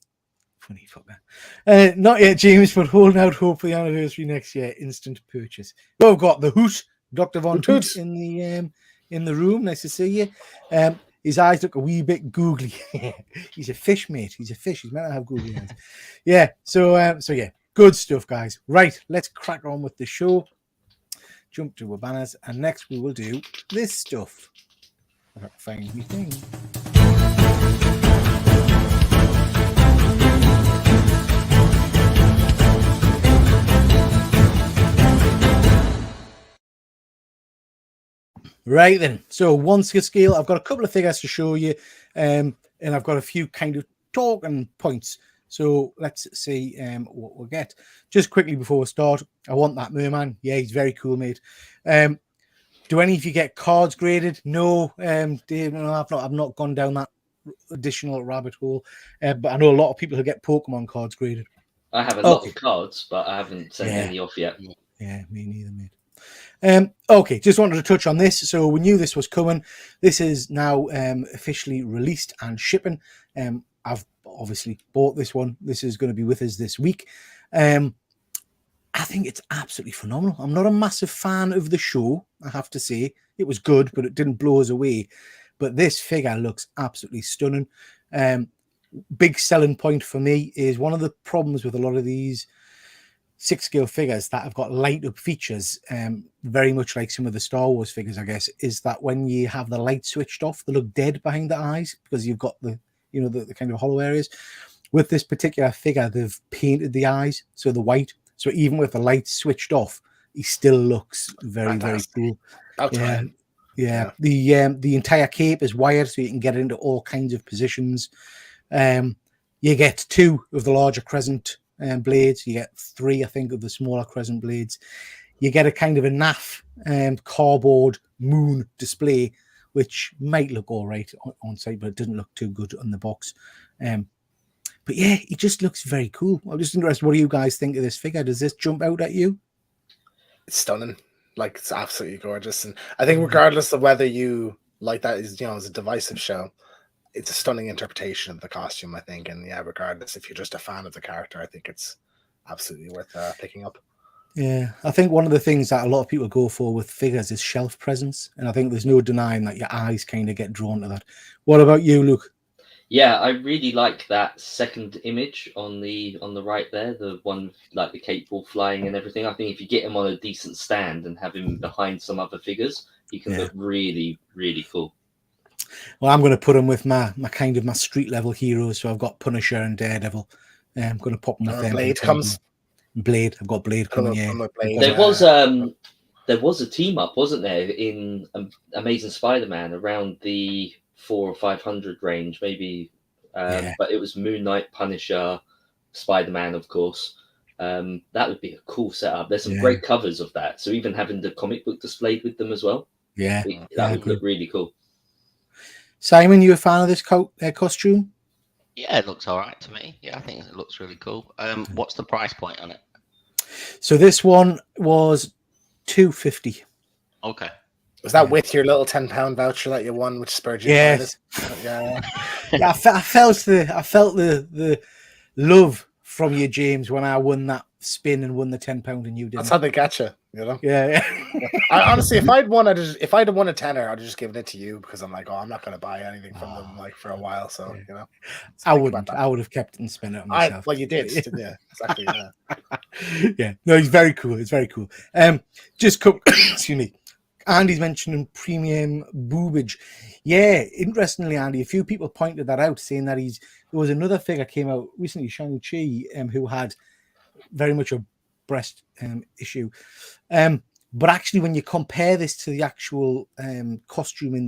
fucker. Not yet, James, but holding out hope for the anniversary next year. Instant purchase. We've got the Hoot, Dr. Von Toot in the room. Nice to see you. His eyes look a wee bit googly. He's a fish, mate. He's a fish. He's meant to have googly eyes. Yeah. So yeah, good stuff, guys. Right, let's crack on with the show. Jump to our banners, and next we will do this stuff. I can't find anything. Right then, so 1 scale. I've got a couple of figures to show you, and I've got a few kind of talking points. So let's see what we'll get. Just quickly before we start, I want that merman. Yeah, he's very cool, mate. Do any of you get cards graded? No, Dave. No, I've not gone down that additional rabbit hole. But I know a lot of people who get Pokemon cards graded. I have a lot of cards, but I haven't sent any off yet. Yeah, me neither, mate. Okay, just wanted to touch on this. So we knew this was coming. This is now officially released and shipping. I've obviously bought this one. This is going to be with us this week. I think it's absolutely phenomenal. I'm not a massive fan of the show, I have to say. It was good, but it didn't blow us away. But this figure looks absolutely stunning. Big selling point for me is one of the problems with a lot of these 6-scale figures that have got light up features, very much like some of the Star Wars figures, I guess, is that when you have the light switched off, they look dead behind the eyes because you've got the kind of hollow areas. With this particular figure, they've painted the eyes, so the white. So even with the lights switched off, he still looks very, fantastic. Very cool. Yeah. The entire cape is wired, so you can get it into all kinds of positions. You get 2 of the larger crescent blades. You get 3, I think, of the smaller crescent blades. You get a kind of a naff cardboard moon display, which might look all right on site, but it doesn't look too good on the box. But yeah, it just looks very cool. I'm just interested, what do you guys think of this figure? Does this jump out at you? It's stunning. Like, it's absolutely gorgeous. And I think regardless of whether you like that is, as a divisive show, it's a stunning interpretation of the costume, I think. And yeah, regardless, if you're just a fan of the character, I think it's absolutely worth picking up. Yeah, I think one of the things that a lot of people go for with figures is shelf presence, and I think there's no denying that your eyes kind of get drawn to that. What about you, Luke? Yeah, I really like that second image on the right there, the one like the cape ball flying and everything. I think if you get him on a decent stand and have him behind some other figures, he can look really, really cool. Well, I'm going to put him with my street level heroes. So I've got Punisher and Daredevil. I'm going to pop them with them. Blade comes. Blade. I've got Blade coming. Yeah. There was a team up, wasn't there, in Amazing Spider-Man around the 400 or 500 range, maybe. But it was Moon Knight, Punisher, Spider-Man, of course. That would be a cool setup. There's some great covers of that. So even having the comic book displayed with them as well. Yeah, that would look really cool. Simon, you a fan of this costume? Yeah, it looks all right to me. Yeah, I think it looks really cool. What's the price point on it? So this one was $250. Okay. Was that with your little £10 voucher that you won, which spurred you? Yes. Yeah. I felt the love from you, James, when I won that spin and won the £10 and you didn't. That's how they get you, Yeah. I honestly, if I'd won a tenner, I'd just given it to you because I'm like, I'm not going to buy anything from them like for a while. So I would have kept it and spent it on myself. Well, you did, didn't you? Exactly. Yeah. Yeah. No, it's very cool. It's very cool. Excuse me. Andy's mentioning premium boobage. Yeah, interestingly, Andy, a few people pointed that out, saying that there was another figure came out recently, Shang-Chi, who had very much a breast issue. But actually, when you compare this to the actual costume in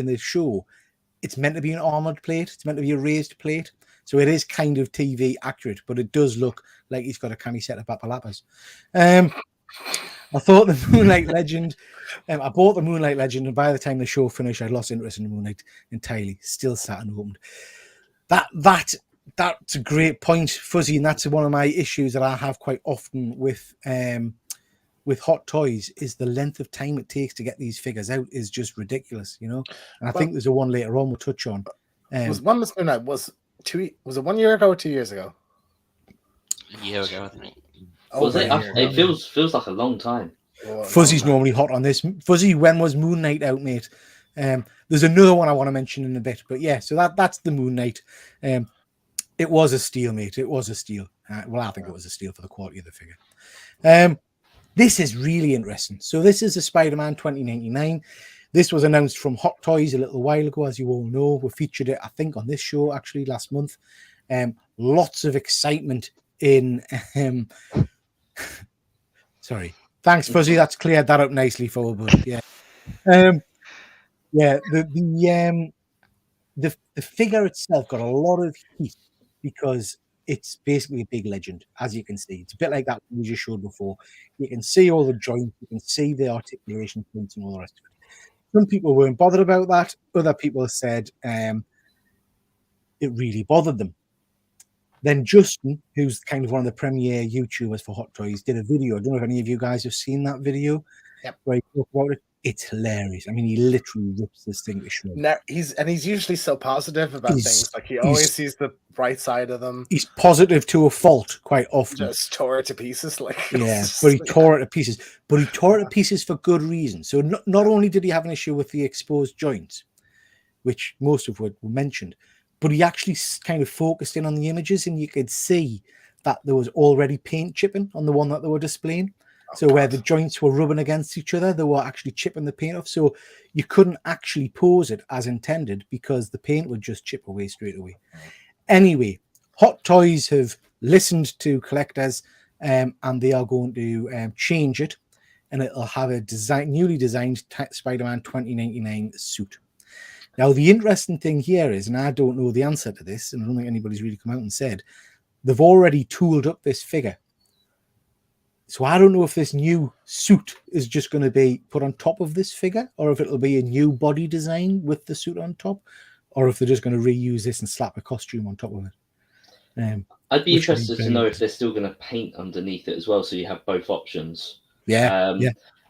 the show, it's meant to be an armored plate. It's meant to be a raised plate. So it is kind of TV accurate, but it does look like he's got a canny set of Papalapas. I thought the Moonlight Legend. I bought the Moonlight Legend, and by the time the show finished, I'd lost interest in the Moonlight entirely. Still sat and opened. That's a great point, Fuzzy, and that's one of my issues that I have quite often with Hot Toys is the length of time it takes to get these figures out is just ridiculous, And I think there's a one later on we'll touch on. Was it 1 year ago or 2 years ago? A year ago, I think. Was it? It feels like a long time. Fuzzy's normally hot on this. Fuzzy, when was Moon Knight out, mate? There's another one I want to mention in a bit, but yeah, so that's the Moon Knight. It was a steal, mate. It was a steal. Well, I think it was a steal for the quality of the figure. This is really interesting. So this is a Spider-Man 2099. This was announced from Hot Toys a little while ago, as you all know. We featured it, I think, on this show actually last month. Lots of excitement in. Sorry. Thanks, Fuzzy. That's cleared that up nicely for us. But yeah. Yeah. The figure itself got a lot of heat because it's basically a big legend, as you can see. It's a bit like that we just showed before. You can see all the joints, you can see the articulation points and all the rest of it. Some people weren't bothered about that. Other people said it really bothered them. Then Justin, who's kind of one of the premier YouTubers for Hot Toys, did a video. I don't know if any of you guys have seen that video. Yep. Where he talked about it. It's hilarious. I mean, he literally rips this thing to shreds. He's usually so positive about things. Like he always sees the bright side of them. He's positive to a fault quite often. Just tore it to pieces. But he tore it to pieces. But he tore it to pieces for good reason. So not only did he have an issue with the exposed joints, which most of what were mentioned, but he actually kind of focused in on the images, and you could see that there was already paint chipping on the one that they were displaying. So where the joints were rubbing against each other, they were actually chipping the paint off. So you couldn't actually pose it as intended because the paint would just chip away straight away. Anyway, Hot Toys have listened to collectors and they are going to change it, and it'll have a newly designed Spider-Man 2099 suit. Now, the interesting thing here is, and I don't know the answer to this, and I don't think anybody's really come out and said, they've already tooled up this figure. So I don't know if this new suit is just going to be put on top of this figure, or if it'll be a new body design with the suit on top, or if they're just going to reuse this and slap a costume on top of it. I'd be interested to know if they're still going to paint underneath it as well, so you have both options. Yeah.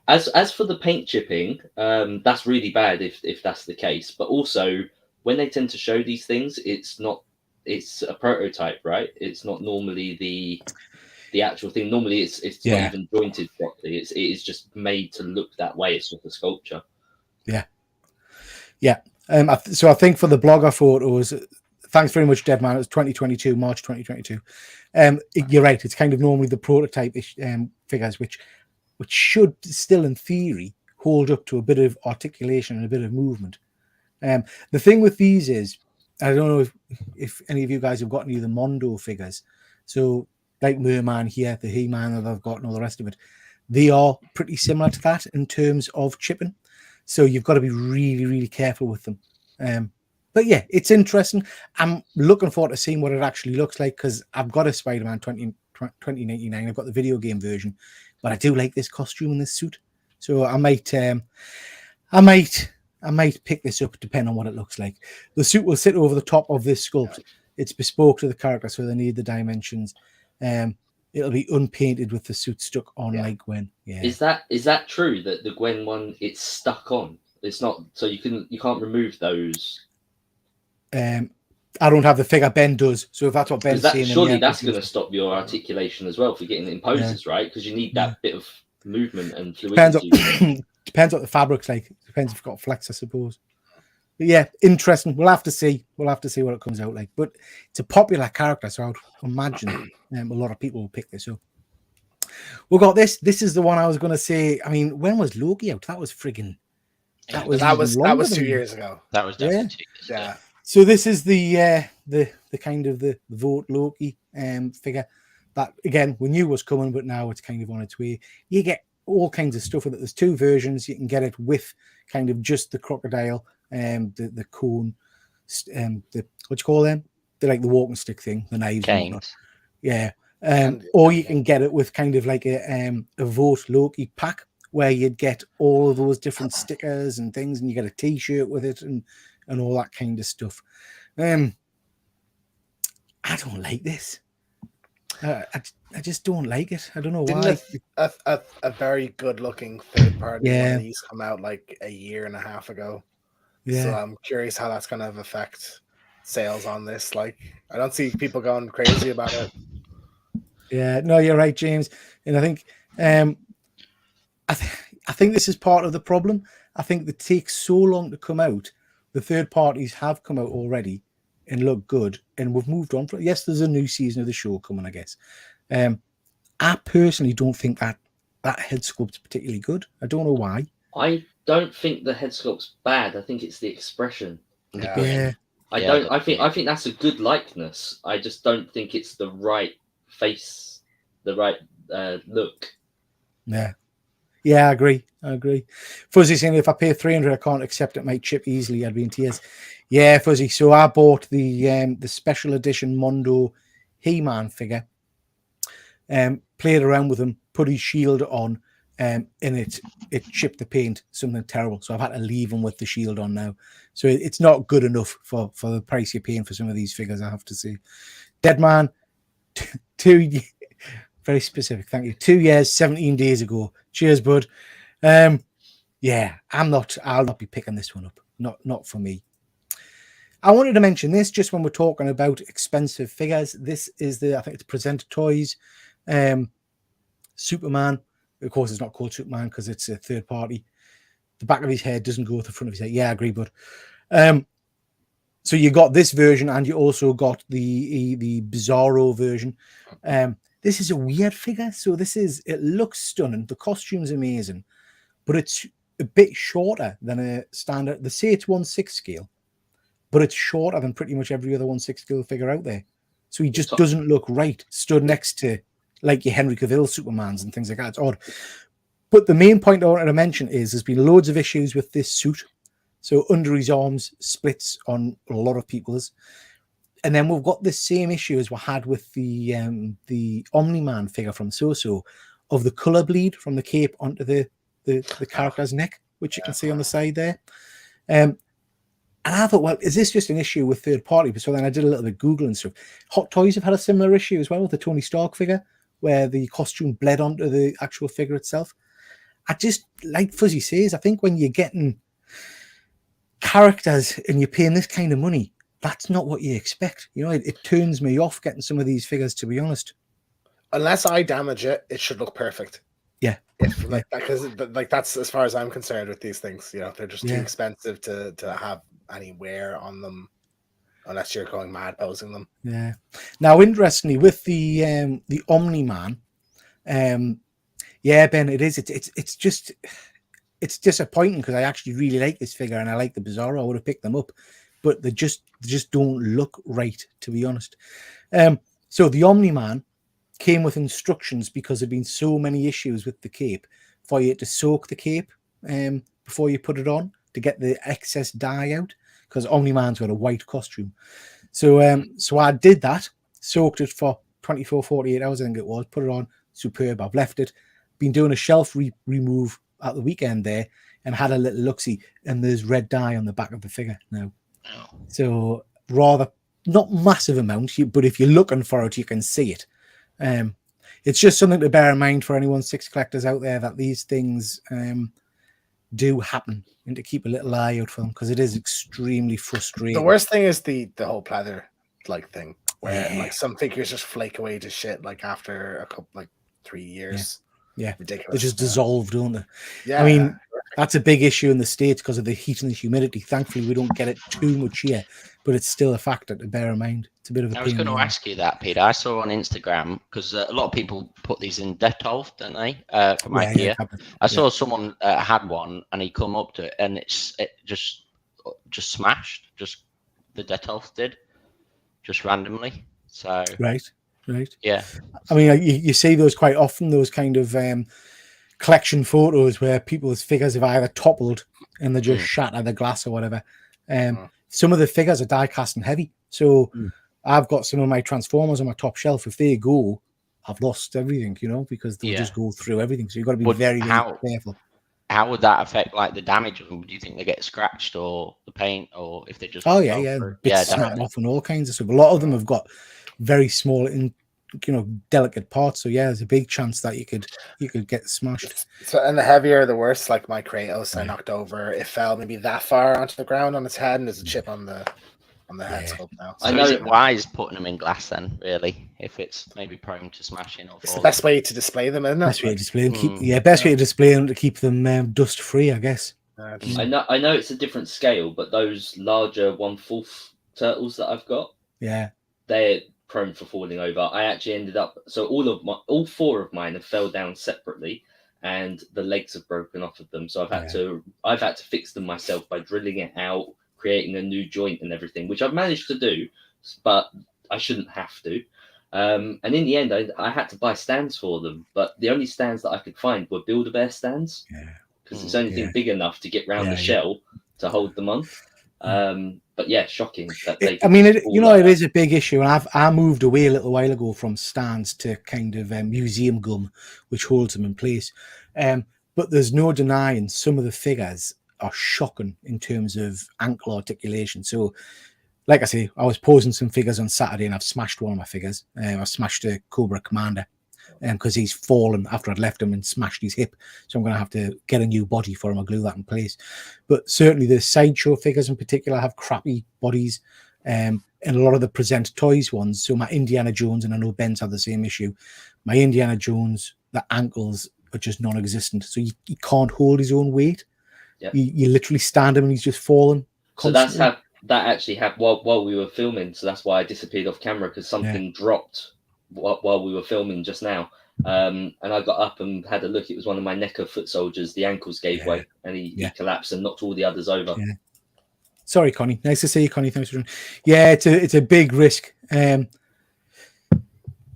As for the paint chipping, that's really bad if that's the case. But also, when they tend to show these things, it's a prototype, right? It's not normally the actual thing. Normally, it's not even jointed properly. It is just made to look that way. It's just a sculpture. Yeah. So I think for the blogger photos, thanks very much, Deadman. It was 2022, March 2022. You're right. It's kind of normally the prototype figures, which should still, in theory, hold up to a bit of articulation and a bit of movement. The thing with these is, I don't know if any of you guys have got any of the Mondo figures. So, like Merman here, the He-Man that I've got, and all the rest of it, they are pretty similar to that in terms of chipping. So you've got to be really, really careful with them. But yeah, it's interesting. I'm looking forward to seeing what it actually looks like, because I've got a SpiderMan 2099. I've got the video game version, but I do like this costume and this suit. So I might pick this up depending on what it looks like. The suit will sit over the top of this sculpt. It's bespoke to the character, so they need the dimensions. It'll be unpainted with the suit stuck on like Gwen. Yeah. Is that true that the Gwen one, it's stuck on? It's not, so you can't remove those. I don't have the figure. Ben does. So if that's what Ben's saying, surely that's going to stop your articulation as well for getting it in poses, right? Because you need that bit of movement and fluidity. Depends what the fabric's like. Depends if you've got flex, I suppose. But yeah, interesting. We'll have to see. We'll have to see what it comes out like. But it's a popular character, so I would imagine a lot of people will pick this up. We got this. This is the one I was going to say. I mean, when was Loki out? That was friggin'. That was 2 years ago. That was definitely 2 years ago. Yeah. So this is the kind of the vote Loki figure that again we knew was coming, but now it's kind of on its way. You get all kinds of stuff with it. There's 2 versions. You can get it with kind of just the crocodile, the cone, the what you call them? They're like the walking stick thing, the knives. Canes. Yeah. Or you can get it with kind of like a vote Loki pack where you'd get all of those different stickers and things, and you get a T-shirt with it and all that kind of stuff. I don't like this. I just don't like it. I don't know why. A very good-looking third-party one of these come out like a year and a half ago. Yeah. So I'm curious how that's going to affect sales on this. Like, I don't see people going crazy about it. Yeah, no, you're right, James. And I think I think this is part of the problem. I think it takes so long to come out. The third parties have come out already and look good, and we've moved on. Yes, there's a new season of the show coming, I guess. I personally don't think that head sculpt's particularly good. I don't know why. I don't think the head sculpt's bad. I think it's the expression. Yeah. I think that's a good likeness. I just don't think it's the right face, the right look. Yeah, I agree. Fuzzy saying if I pay 300, I can't accept it. Might chip easily. I'd be in tears. Yeah, Fuzzy. So I bought the special edition Mondo He-Man figure. Played around with him, put his shield on, and it chipped the paint. Something terrible. So I've had to leave him with the shield on now. So it's not good enough for the price you're paying for some of these figures, I have to say. Deadman, 2 years. Very specific, thank you. 2 years, 17 days ago. Cheers, bud. Yeah, I'll not be picking this one up. Not for me. I wanted to mention this just when we're talking about expensive figures. This is I think it's Presenter Toys Superman. Of course, it's not called Superman because it's a third party. The back of his head doesn't go with the front of his head. Yeah, I agree, bud. So you got this version, and you also got the Bizarro version. This is a weird figure. So it looks stunning. The costume's amazing, but it's a bit shorter than a standard. They say it's 1/6 scale, but it's shorter than pretty much every other 1/6 scale figure out there. So he just doesn't look right stood next to like your Henry Cavill Supermans and things like that. It's odd. But the main point I wanted to mention is there's been loads of issues with this suit. So under his arms splits on a lot of people's. And then we've got this same issue as we had with the Omni-Man figure from So-So of the colour bleed from the cape onto the character's neck, which you can see on the side there. And I thought, well, is this just an issue with third party? So then I did a little bit of Google and stuff. Hot Toys have had a similar issue as well with the Tony Stark figure, where the costume bled onto the actual figure itself. I just, like Fuzzy says, I think when you're getting characters and you're paying this kind of money, that's not what you expect. You know, it turns me off getting some of these figures, to be honest. Unless I damage it, it should look perfect. Yeah. If like that, because like that's as far as I'm concerned with these things. You know, they're just too expensive to have any wear on them, unless you're going mad posing them. Yeah. Now, interestingly, with the Omni-Man, yeah, Ben, it is. It's just disappointing because I actually really like this figure and I like the Bizarro. I would have picked them up, but they just don't look right, to be honest. So the Omni-Man came with instructions because there've been so many issues with the cape for you to soak the cape before you put it on to get the excess dye out, because Omni-Man's got a white costume. So so I did that, soaked it for 24, 48 hours, I think it was, put it on, superb. I've left it, been doing a shelf remove at the weekend there and had a little look-see, and there's red dye on the back of the figure now. Oh. So rather, not massive amounts, but if you're looking for it, you can see it. It's just something to bear in mind for anyone six collectors out there, that these things do happen, and to keep a little eye out for them, because it is extremely frustrating. The worst thing is the whole pleather like thing, where like some figures just flake away to shit like after a couple, like 3 years. Yeah, ridiculous. They just dissolve, don't they? Yeah, I mean, that's a big issue in the States because of the heat and the humidity. Thankfully, we don't get it too much here, but it's still a factor to bear in mind. It's a bit of a pain. I was going to ask you that, Peter. I saw on Instagram, because a lot of people put these in Dettol, don't they? For my gear. I saw someone had one, and he come up to it, and it just smashed. Just the Dettol did, just randomly. So right. Yeah. I mean, you see those quite often, those kind of collection photos where people's figures have either toppled and they just shatter the glass or whatever. Some of the figures are die cast and heavy. So I've got some of my Transformers on my top shelf. If they go, I've lost everything, you know, because they'll just go through everything. So you've got to be very careful. How would that affect like the damage of them? Do you think they get scratched or the paint, or if they just bits snap off and all kinds of stuff? A lot of them have got very small, delicate parts. So yeah, there's a big chance that you could get smashed. So, and the heavier, the worse. Like my Kratos, I knocked over. It fell maybe that far onto the ground on its head, and there's a chip on the head sculpt now. So is it wise putting them in glass then, really, if it's maybe prone to smashing or it's the best way to display them, isn't it? Best way to display them. Best way to display them, to keep them dust free, I guess. I know it's a different scale, but those larger 1/4 turtles that I've got, they're prone for falling over. I actually ended up, so all 4 of mine have fell down separately, and the legs have broken off of them. So I've had to fix them myself by drilling it out, creating a new joint and everything, which I've managed to do, but I shouldn't have to. And in the end, I had to buy stands for them, but the only stands that I could find were Build-A-Bear stands, because it's only big enough to get round the shell to hold them on. But yeah, shocking. That it is a big issue. And I moved away a little while ago from stands to kind of museum gum, which holds them in place. But there's no denying some of the figures are shocking in terms of ankle articulation. So, like I say, I was posing some figures on Saturday and I've smashed one of my figures. I've smashed a Cobra Commander because he's fallen after I'd left him and smashed his hip. So I'm going to have to get a new body for him. I'll glue that in place. But certainly the sideshow figures in particular have crappy bodies, and a lot of the Present Toys ones. So my Indiana Jones, and I know Ben's had the same issue. My Indiana Jones, the ankles are just non-existent. So he can't hold his own weight. You literally stand him and he's just falling constantly. So that actually happened while we were filming. So that's why I disappeared off camera, because something dropped while we were filming just now. And I got up and had a look. It was one of my NECA foot soldiers. The ankles gave way and he collapsed and knocked all the others over. Sorry, Connie. Nice to see you, Connie. Thanks for joining. Yeah, it's a big risk.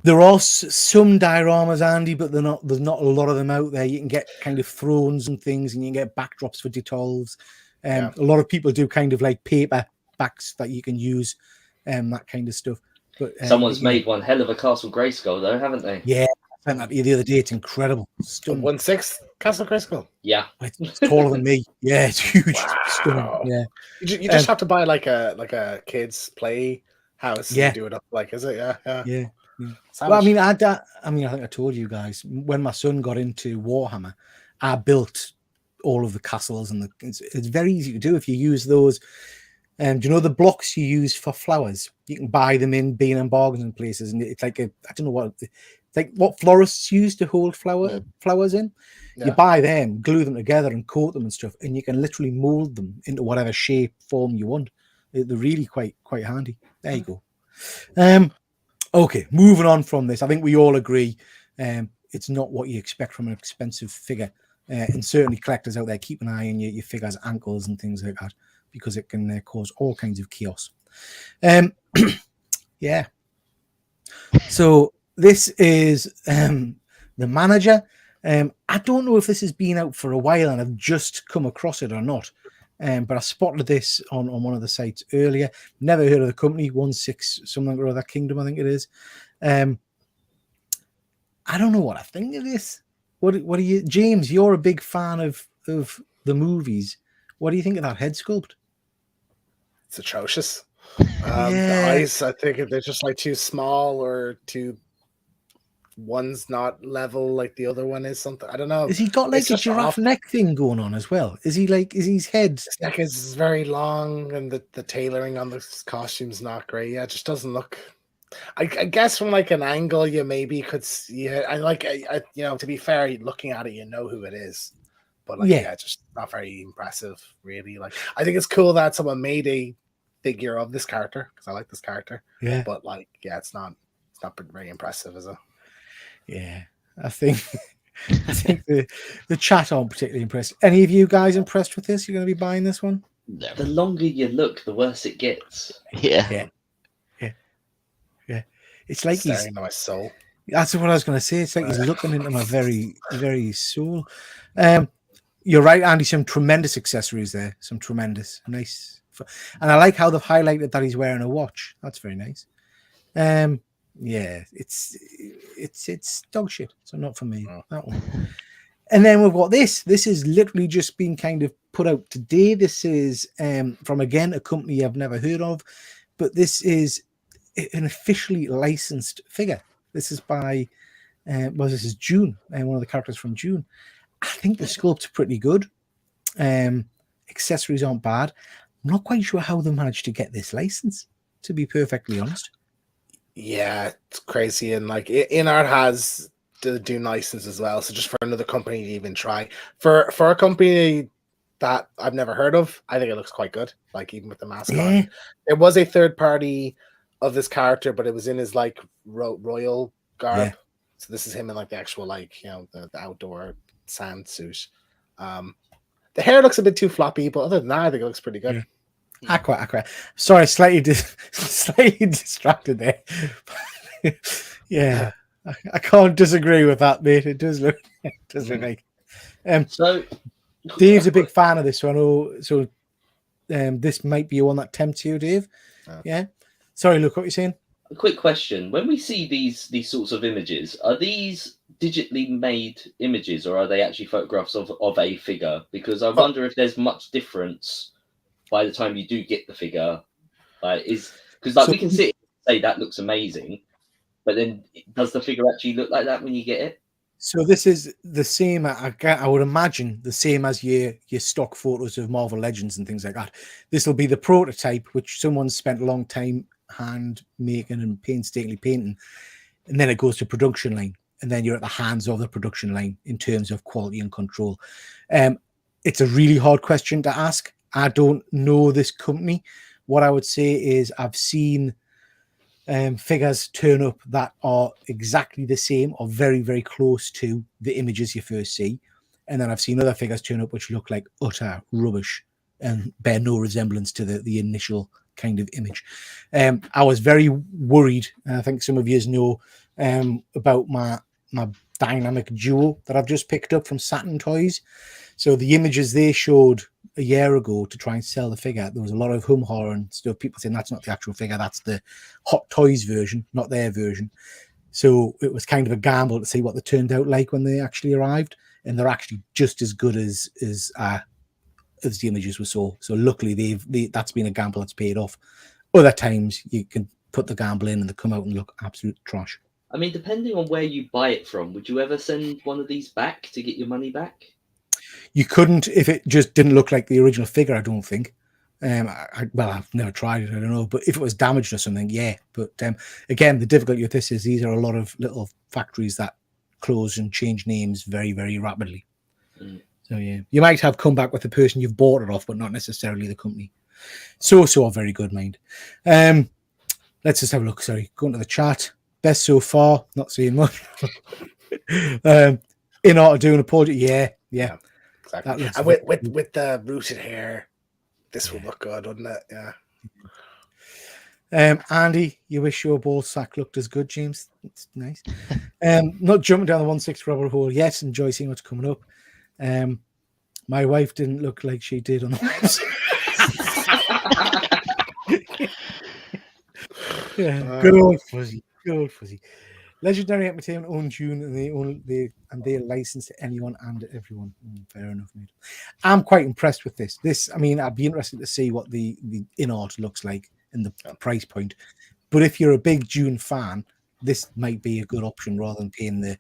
There are some dioramas, Andy, but there's not a lot of them out there. You can get kind of thrones and things, and you can get backdrops for Detolves. A lot of people do kind of like paper backs that you can use, that kind of stuff. But someone's made one hell of a Castle Grayskull, though, haven't they? Yeah, I found that the other day. It's incredible. Stunning. 1/6 Castle Grayskull. Yeah, it's taller than me. Yeah, it's huge. Wow. Stunning. Yeah, you just have to buy like a kids play house. And do it up like, is it? Yeah. Well, I think I told you guys when my son got into Warhammer, I built all of the castles, and it's very easy to do if you use those. Do you know the blocks you use for flowers? You can buy them in B&M Bargains and places, and it's like I don't know what, it's like what florists use to hold flowers in. Yeah. You buy them, glue them together, and coat them and stuff, and you can literally mold them into whatever shape, form you want. They're really quite handy. There you go. Okay, moving on from this, I think we all agree it's not what you expect from an expensive figure, and certainly collectors out there, keep an eye on your figure's ankles and things like that, because it can cause all kinds of chaos. Yeah. So this is the Manager. I don't know if this has been out for a while and I've just come across it or not. But I spotted this on one of the sites earlier. Never heard of the company, 16 something or other Kingdom, I think it is. I don't know what I think of this. What do you, James? You're a big fan of the movies. What do you think of that head sculpt? It's atrocious. The eyes, I think they're just like too small, or one's not level like the other one is. Something, I don't know. Has he got like a giraffe neck thing going on as well? Is his head? His neck is very long, and the tailoring on the costume's not great. Yeah, it just doesn't look. I guess from like an angle, you maybe could see it. I you know, to be fair, looking at it, you know who it is. But like, yeah, just not very impressive, really. Like, I think it's cool that someone made a figure of this character, because I like this character. Yeah. But like, yeah, it's not very impressive, is it? Yeah, I think the chat aren't particularly impressed. Any of you guys impressed with this? You're going to be buying this one? No. The longer you look, the worse it gets. Yeah. It's like he's staring into my soul. That's what I was going to say. It's like he's looking into my very, very soul. You're right, Andy. Some tremendous accessories there. Some tremendous, nice. And I like how they've highlighted that he's wearing a watch. That's very nice. Yeah, it's dog shit. So not for me. That one. And then we've got this. This is literally just been kind of put out today. This is from, again, a company I've never heard of, but this is an officially licensed figure. This is by, this is June, one of the characters from June. I think the sculpt's pretty good. Accessories aren't bad. I'm not quite sure how they managed to get this license, to be perfectly honest. Yeah, it's crazy. And like, InArt has the Dune license as well. So just for another company to even try, for a company that I've never heard of, I think it looks quite good. Like, even with the mask on. It was a third party of this character, but it was in his like royal garb. So this is him in like the actual, like, you know, the outdoor sand suit. The hair looks a bit too floppy, but other than that, I think it looks pretty good. Aqua. Sorry, slightly distracted there. Yeah, I can't disagree with that, mate. It does look like. So Dave's a big fan of this one. So this might be one that tempts you, Dave. Yeah. Sorry, look, what you're saying. A quick question: when we see these sorts of images, are these digitally made images, or are they actually photographs of a figure? Because I wonder if there's much difference by the time you do get the figure. Like, we can sit and say that looks amazing, but then does the figure actually look like that when you get it? So this is the same. I would imagine the same as your stock photos of Marvel Legends and things like that. This will be the prototype, which someone spent a long time hand making and painstakingly painting, and then it goes to production line, and then you're at the hands of the production line in terms of quality and control. It's a really hard question to ask. I don't know this company. What I would say is I've seen figures turn up that are exactly the same or very, very close to the images you first see, and then I've seen other figures turn up which look like utter rubbish and bear no resemblance to the initial kind of image. I was very worried, and I think some of you know about my dynamic duo that I've just picked up from Saturn Toys. So the images they showed a year ago to try and sell the figure, there was a lot of hum-ha and stuff, people saying that's not the actual figure, that's the Hot Toys version, not their version. So it was kind of a gamble to see what they turned out like when they actually arrived, and they're actually just as good as the images we saw. So luckily that's been a gamble that's paid off. Other times you can put the gamble in and they come out and look absolute trash. I mean, depending on where you buy it from, would you ever send one of these back to get your money back? You couldn't if it just didn't look like the original figure. I don't think. Well, I've never tried it. I don't know, but if it was damaged or something, yeah. But again, the difficulty with this is these are a lot of little factories that close and change names very, very rapidly. So yeah, you might have come back with the person you've bought it off, but not necessarily the company. So very good, mind. Let's just have a look. Sorry, going to the chat. Best so far. Not seeing much. In order doing a portrait, yeah, exactly. And with the rooted hair, this would look good, wouldn't it? Yeah. Andy, you wish your ball sack looked as good, James. It's nice. Not jumping down the 1/6 rubber hole yet. Enjoy seeing what's coming up. My wife didn't look like she did on the website. Yeah, good old fuzzy. Legendary Entertainment own June, and they license to anyone and everyone. Fair enough, mate. I'm quite impressed with this. I mean, I'd be interested to see what the in art looks like in the price point. But if you're a big June fan, this might be a good option rather than paying the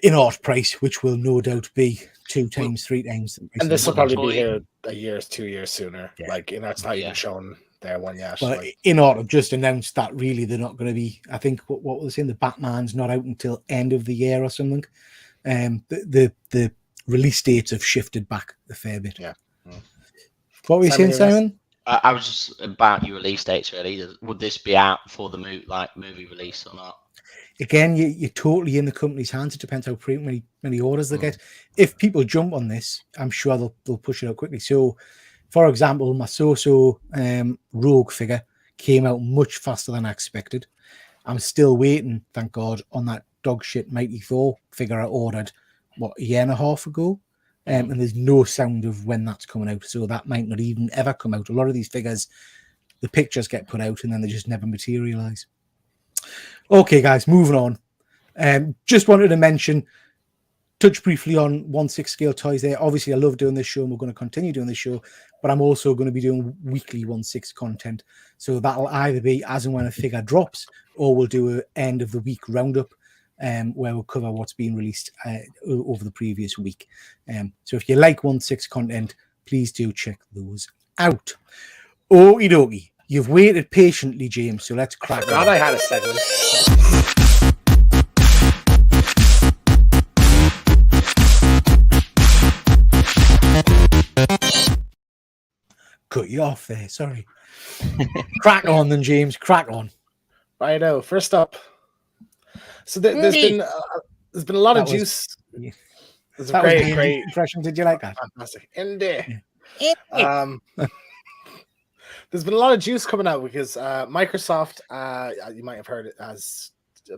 in art price, which will no doubt be 2 times, 3 times. And this will probably be here a year, 2 years sooner. Yeah. Like, it's not even shown there one yet. But in art have just announced that really they're not going to be. I think what was they saying, the Batman's not out until end of the year or something. The release dates have shifted back a fair bit. Yeah. What were you saying, Simon? I was just about your release dates. Really, would this be out for the movie release or not? Again, you're totally in the company's hands. It depends how many orders they get. If people jump on this, I'm sure they'll push it out quickly. So, for example, my So Rogue figure came out much faster than I expected. I'm still waiting, thank God, on that dog shit Mighty Thor figure I ordered, a year and a half ago. And there's no sound of when that's coming out. So that might not even ever come out. A lot of these figures, the pictures get put out and then they just never materialize. Okay, guys, moving on. Just wanted to mention, touch briefly on 1/6 scale toys there. Obviously, I love doing this show and we're going to continue doing this show, but I'm also going to be doing weekly 1/6 content. So that'll either be as and when a figure drops, or we'll do an end of the week roundup where we'll cover what's been released over the previous week. So if you like 1/6 content, please do check those out. Okie dokie. You've waited patiently, James, so let's crack on. I had a segment. Cut you off there, sorry. Crack on then, James, crack on. Righto, first up. So there's been a lot of juice. There's a great impression. Did you like that? Fantastic. Indie. There's been a lot of juice coming out because Microsoft, you might have heard it, has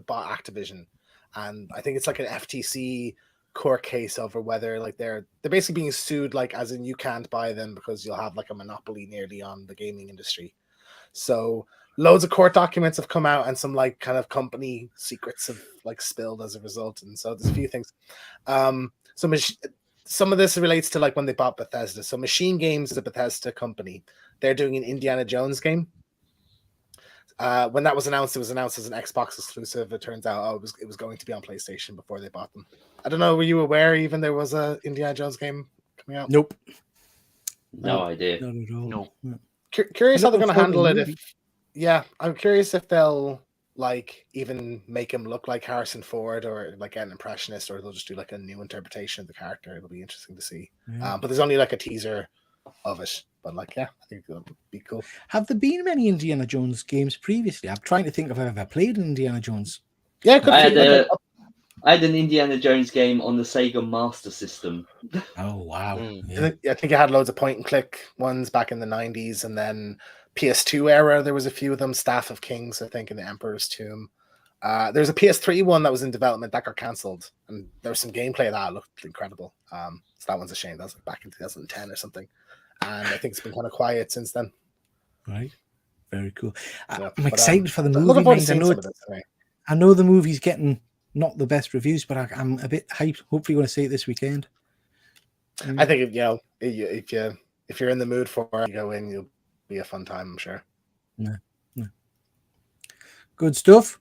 bought Activision, and I think it's like an FTC court case over whether like they're basically being sued, like as in you can't buy them because you'll have like a monopoly nearly on the gaming industry. So loads of court documents have come out and some like kind of company secrets have like spilled as a result, and so there's a few things. Some of this relates to like when they bought Bethesda. So Machine Games is a Bethesda company. They're doing an Indiana Jones game. When that was announced, it was announced as an Xbox exclusive. It turns out it was going to be on PlayStation before they bought them. I don't know. Were you aware even there was a Indiana Jones game coming out? Nope. No idea. Not at all. No. Curious how they're going to handle it. I'm curious if they'll like even make him look like Harrison Ford or like an impressionist, or they'll just do like a new interpretation of the character. It'll be interesting to see. Yeah. But there's only like a teaser of it. But like, I think it'll be cool. Have there been many Indiana Jones games previously? I'm trying to think if I've ever played an Indiana Jones. Yeah, I had an Indiana Jones game on the Sega Master System. Oh wow! Yeah. I think it had loads of point and click ones back in the 90s, and then PS2 era there was a few of them. Staff of Kings, I think, in the Emperor's Tomb. There's a PS3 one that was in development that got cancelled, and there was some gameplay that looked incredible. So that one's a shame. That was like back in 2010 or something. And I think it's been kind of quiet since then. Right. Very cool. I'm excited for the movie. I know the movie's getting not the best reviews, but I'm a bit hyped. Hopefully going to see it this weekend. I think, if you're in the mood for it, you go in, you'll be a fun time, I'm sure. Yeah. Good stuff.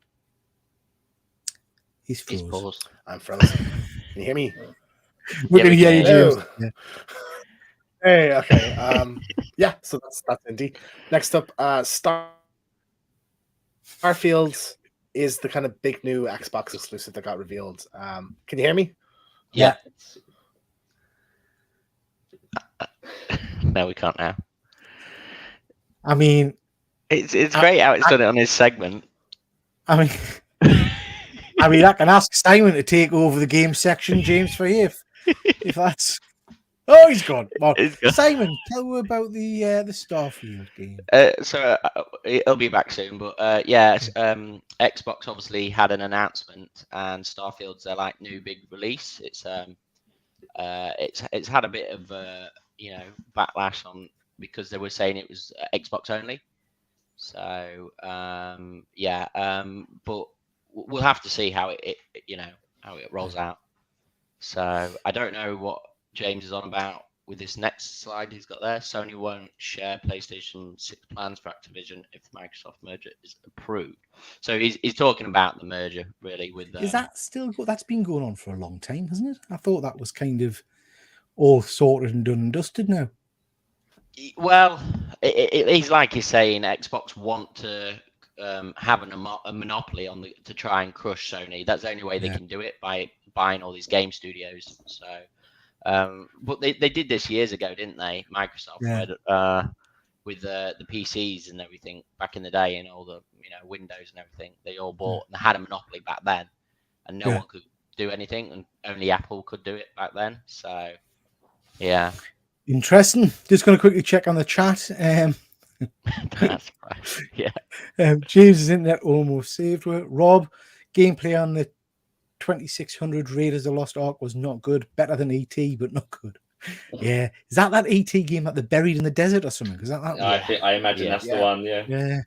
He's frozen. I'm frozen. Can you hear me? We're going to hear you, James. Hello. Yeah. Hey, okay. Yeah, so that's indie. Next up, Starfield is the kind of big new Xbox exclusive that got revealed. Can you hear me? Yeah. No, we can't now. I mean, it's great how it's done it on his segment. I mean, I can ask Simon to take over the game section, James, for you if that's. Oh, he's gone. Well, Simon, tell me about the Starfield game. So it'll be back soon, but Xbox obviously had an announcement, and Starfield's their like new big release. It's had a bit of backlash on because they were saying it was Xbox only. So but we'll have to see how it rolls out. So I don't know what James is on about with this next slide he's got there. Sony won't share PlayStation 6 plans for Activision if the Microsoft merger is approved. So he's talking about the merger really with. Is that still that's been going on for a long time, hasn't it? I thought that was kind of all sorted and done and dusted now. Well, he's like he's saying Xbox want to have a monopoly on to try and crush Sony. That's the only way they can do it, by buying all these game studios. So, but they did this years ago, didn't they? Microsoft with the PCs and everything back in the day, and all the Windows and everything. They all bought and they had a monopoly back then, and no one could do anything, and only Apple could do it back then. So, yeah. Interesting. Just going to quickly check on the chat. That's right. Yeah. James's internet almost saved with Rob. Gameplay on the 2600 Raiders of the Lost Ark was not good. Better than ET, but not good. Yeah. Is that ET game that they're buried in the desert or something? Is that one? I imagine that's the one. Yeah.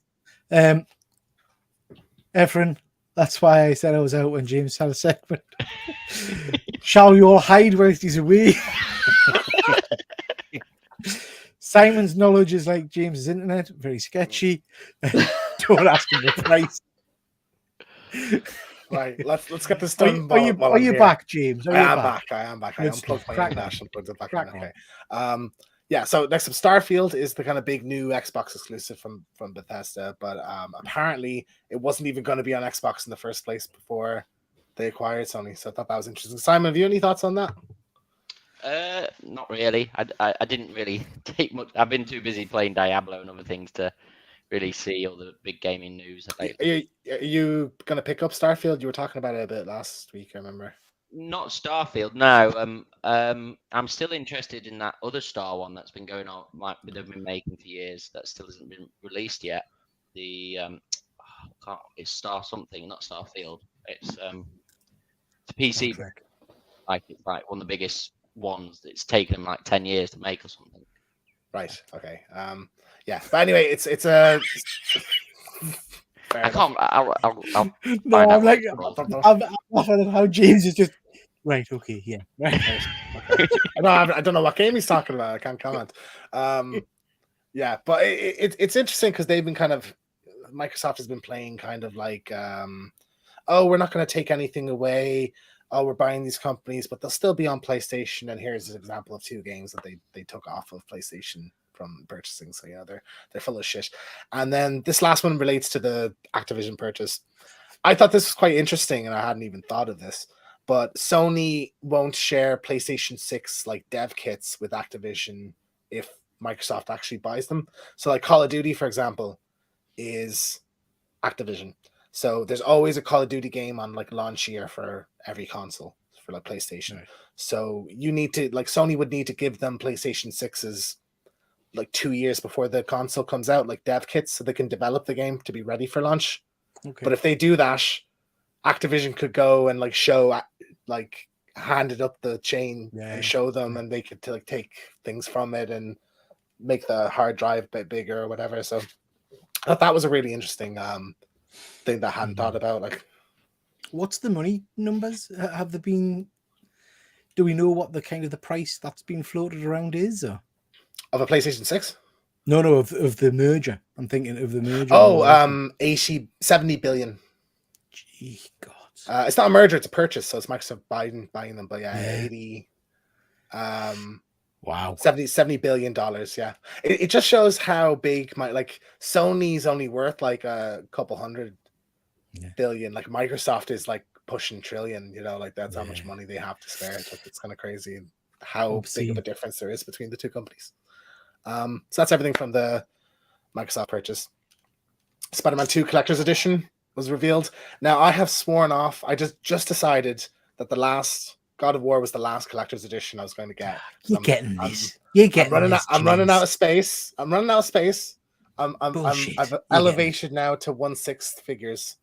Efren, that's why I said I was out when James had a segment. Shall we all hide whilst he's away? Simon's knowledge is like James's internet, very sketchy. Don't ask him the price. Right, let's get this done. Are you back, James? I am back. I unplugged my internet and put it back in. Okay. So next up, Starfield is the kind of big new Xbox exclusive from Bethesda, but apparently it wasn't even going to be on Xbox in the first place before they acquired Sony. So I thought that was interesting. Simon, have you any thoughts on that? Not really. I didn't really take much. I've been too busy playing Diablo and other things to really see all the big gaming news. Are you going to pick up Starfield? You were talking about it a bit last week, I remember. Not Starfield, no. I'm still interested in that other Star one that's been going on, like they've been making for years, that still hasn't been released yet. The it's Star something, not Starfield. It's a PC. Like it's like one of the biggest ones. It's taken them like 10 years to make or something. Right. Okay. But anyway, it's a. I can't. I'll no, I'm like, I'm laughing at how James is just right. Okay, yeah, right. Okay. I don't know what game he's talking about. I can't comment. But it's interesting because they've been kind of, Microsoft has been playing kind of like, we're not going to take anything away. Oh, we're buying these companies, but they'll still be on PlayStation. And here's an example of 2 games that they took off of PlayStation from purchasing. So they're full of shit. And then this last one relates to the Activision purchase. I thought this was quite interesting, and I hadn't even thought of this. But Sony won't share PlayStation 6 like dev kits with Activision if Microsoft actually buys them. So like Call of Duty, for example, is Activision. So there's always a Call of Duty game on like launch year for every console for like PlayStation. Right. So you need to, like, Sony would need to give them PlayStation 6s like 2 years before the console comes out, like dev kits, so they can develop the game to be ready for launch. Okay. But if they do that, Activision could go and like show, like hand it up the chain and show them, and they could like take things from it and make the hard drive a bit bigger or whatever. So I thought that was a really interesting thing that I hadn't thought about. Like, what's the money numbers? Have there been? Do we know what the kind of the price that's been floated around is? Or? Of a PlayStation 6? No, of the merger. I'm thinking of the merger. Oh, 70 billion. Gee, God. It's not a merger, it's a purchase, so it's Microsoft buying them. But 80. Wow. $70 billion. Yeah. It just shows how big Sony's only worth like a couple hundred billion. Like Microsoft is like pushing trillion, like that's how much money they have to spare. It's kind of crazy how big of a difference there is between the two companies. So that's everything from the Microsoft purchase. Spider-Man 2 Collector's Edition was revealed. Now I have sworn off. I just decided that the last God of War was the last Collector's Edition I was going to get. You're getting this. You're getting I'm running out of space. I'm running out of space. Bullshit. I've elevated now to 1/6 figures.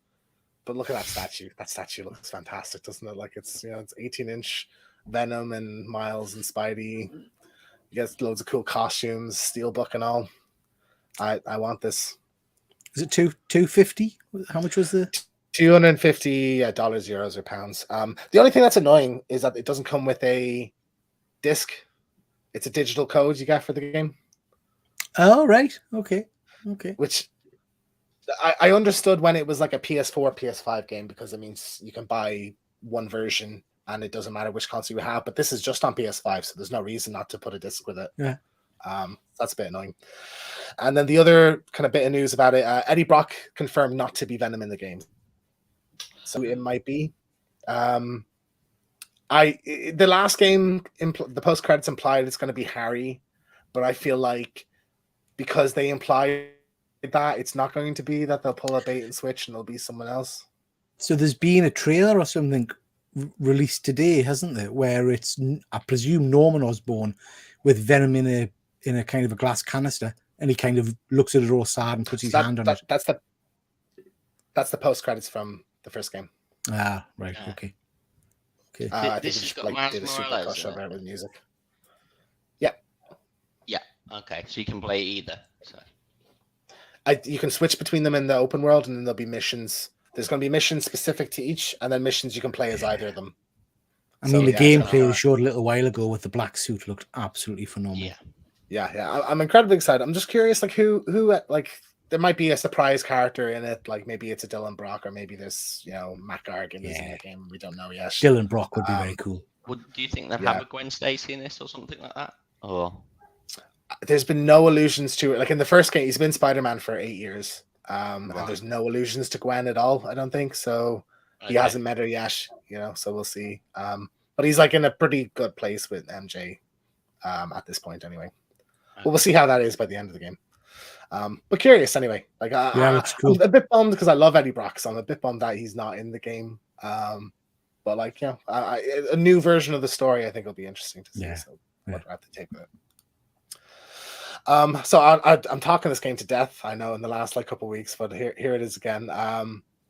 But look at that statue. That statue looks fantastic, doesn't it? Like it's 18-inch Venom and Miles and Spidey. You get loads of cool costumes, Steelbook and all. I want this. Is it $250? How much was the $250 dollars, euros, or pounds? The only thing that's annoying is that it doesn't come with a disc. It's a digital code you get for the game. Oh, right. Okay. Which I understood when it was like a PS4, PS5 game, because it means you can buy one version and it doesn't matter which console you have. But this is just on PS5, so there's no reason not to put a disc with it. Yeah. That's a bit annoying. And then the other kind of bit of news about it, Eddie Brock confirmed not to be Venom in the game. So it might be. The last game, the post credits implied it's going to be Harry, but I feel like because they implied that, it's not going to be that. They'll pull a bait and switch and it'll be someone else. So there's been a trailer or something released today, hasn't there, where it's, I presume, Norman Osborn with Venom in a kind of a glass canister, and he kind of looks at it all sad and puts his hand on it. That's the post credits from the first game. Ah, right. Okay. I think This just has got did a Miles super Morales, crush over it with music. Yeah. Okay. So you can play either. So. You can switch between them in the open world, and then there'll be missions. There's going to be missions specific to each, and then missions you can play as either of them. I mean, the gameplay they showed a little while ago with the black suit looked absolutely phenomenal. Yeah. I'm incredibly excited. I'm just curious, like who there might be a surprise character in it. Like maybe it's a Dylan Brock, or maybe there's Matt Gargan is in the game. We don't know yet. Dylan Brock would be very cool. Do you think they'd have a Gwen Stacy in this or something like that? Or there's been no allusions to it. Like in the first game, he's been Spider-Man for 8 years. And there's no allusions to Gwen at all, I don't think. So he hasn't met her yet, so we'll see. But he's like in a pretty good place with MJ at this point anyway. But we'll see how that is by the end of the game. But curious anyway. Like that's cool. I'm a bit bummed because I love Eddie Brock, so I'm a bit bummed that he's not in the game. But like, a new version of the story I think will be interesting to see. Yeah. So we'll have to take that. So I'm talking this game to death, I know, in the last couple of weeks, but here it is again.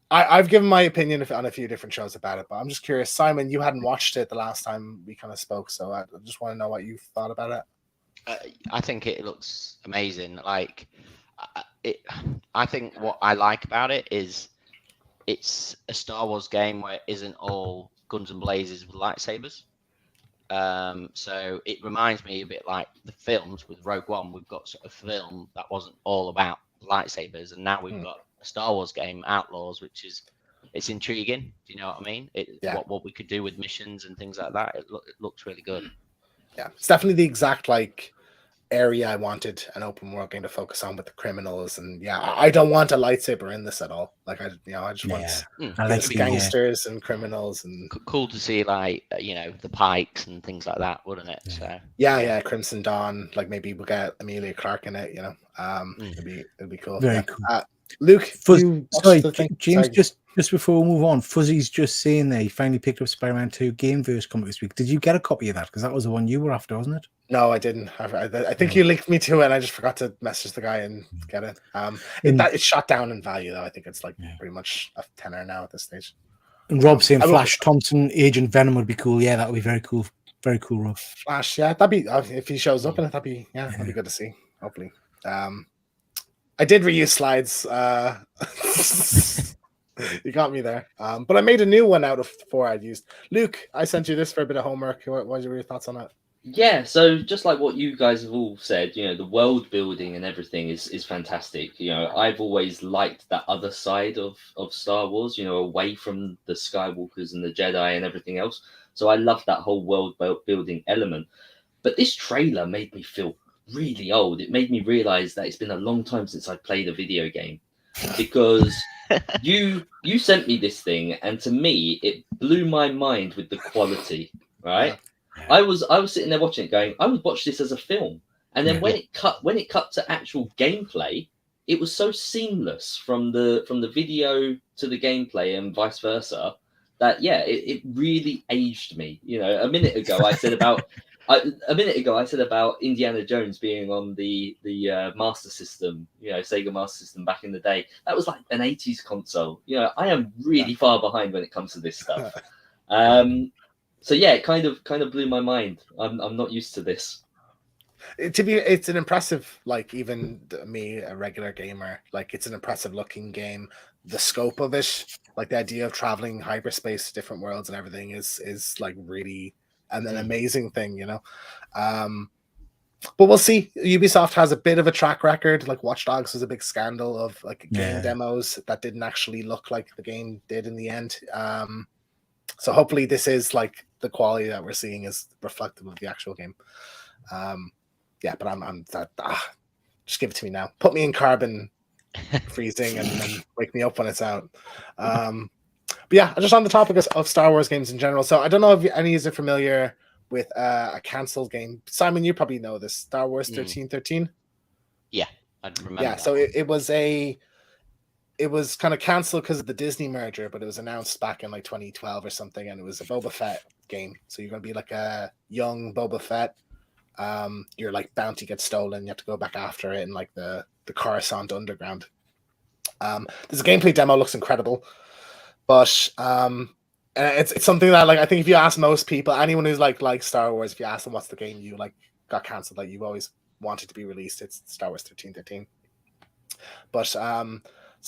I've given my opinion on a few different shows about it, but I'm just curious, Simon, you hadn't watched it the last time we kind of spoke, so I just want to know what you thought about it. I think it looks amazing. Like, I think what I like about it is it's a Star Wars game where it isn't all guns and blazes with lightsabers. So it reminds me a bit like the films with Rogue One. We've got sort of film that wasn't all about lightsabers, and now we've got a Star Wars game, Outlaws, which is it's intriguing. Do you know what I mean? What we could do with missions and things like that. It looks really good. Yeah, it's definitely the exact area I wanted an open world game to focus on with the criminals, and I don't want a lightsaber in this at all. Like I just want gangsters and criminals, and cool to see the Pikes and things like that, wouldn't it? So Crimson Dawn, like maybe we'll get Emilia Clarke in it. It'd be cool. Very cool. Luke, James, just before we move on, Fuzzy's just saying there he finally picked up Spider-Man 2 Gameverse coming this week. Did you get a copy of that? Because that was the one you were after, wasn't it? No, I didn't. I think you linked me to it, and I just forgot to message the guy and get it. It's shot down in value, though. I think it's pretty much a tenner now at this stage. And Rob saying Flash Thompson, Agent Venom would be cool. Yeah, that would be very cool. Very cool, Rob. Flash, that'd be if he shows up in it. That'd be good to see. Hopefully. I did reuse slides. You got me there. But I made a new one out of 4 I'd used. Luke, I sent you this for a bit of homework. What were your thoughts on it? Yeah, so just like what you guys have all said, the world building and everything is fantastic. I've always liked that other side of Star Wars, away from the Skywalkers and the Jedi and everything else. So I love that whole world building element. But this trailer made me feel really old. It made me realize that it's been a long time since I played a video game, because you sent me this thing, and to me it blew my mind with the quality. Right, I was sitting there watching it, going, I would watch this as a film, and then when it cut to actual gameplay, it was so seamless from the video to the gameplay and vice versa that it really aged me. You know, a minute ago I said about Indiana Jones being on the Master System, you know, Sega Master System back in the day. That was like an 80s console. You know, I am really far behind when it comes to this stuff. So yeah, it kind of blew my mind. I'm not used to this. It's an impressive, like, even me, a regular gamer, like, it's an impressive looking game. The scope of it, like the idea of traveling hyperspace to different worlds and everything is like really an amazing thing, you know. But we'll see. Ubisoft has a bit of a track record. Like Watch Dogs was a big scandal of like game demos that didn't actually look like the game did in the end. So hopefully this is like the quality that we're seeing is reflective of the actual game. Yeah, but I'm just give it to me now. Put me in carbon freezing and then wake me up when it's out. But yeah, just on the topic of Star Wars games in general. So I don't know if any of you are familiar with a cancelled game. Simon, you probably know this. Star Wars 1313. Yeah, I remember. Yeah, so it was kind of cancelled because of the Disney merger, but it was announced back in like 2012 or something, and it was a Boba Fett game. So you're going to be like a young Boba Fett. Your like bounty gets stolen, you have to go back after it in like the Coruscant underground. There's a gameplay demo, looks incredible, but it's something that, like, I think if you ask most people, anyone who's like Star Wars, if you ask them what's the game you like got cancelled that you've always wanted to be released, it's Star Wars 1313. But so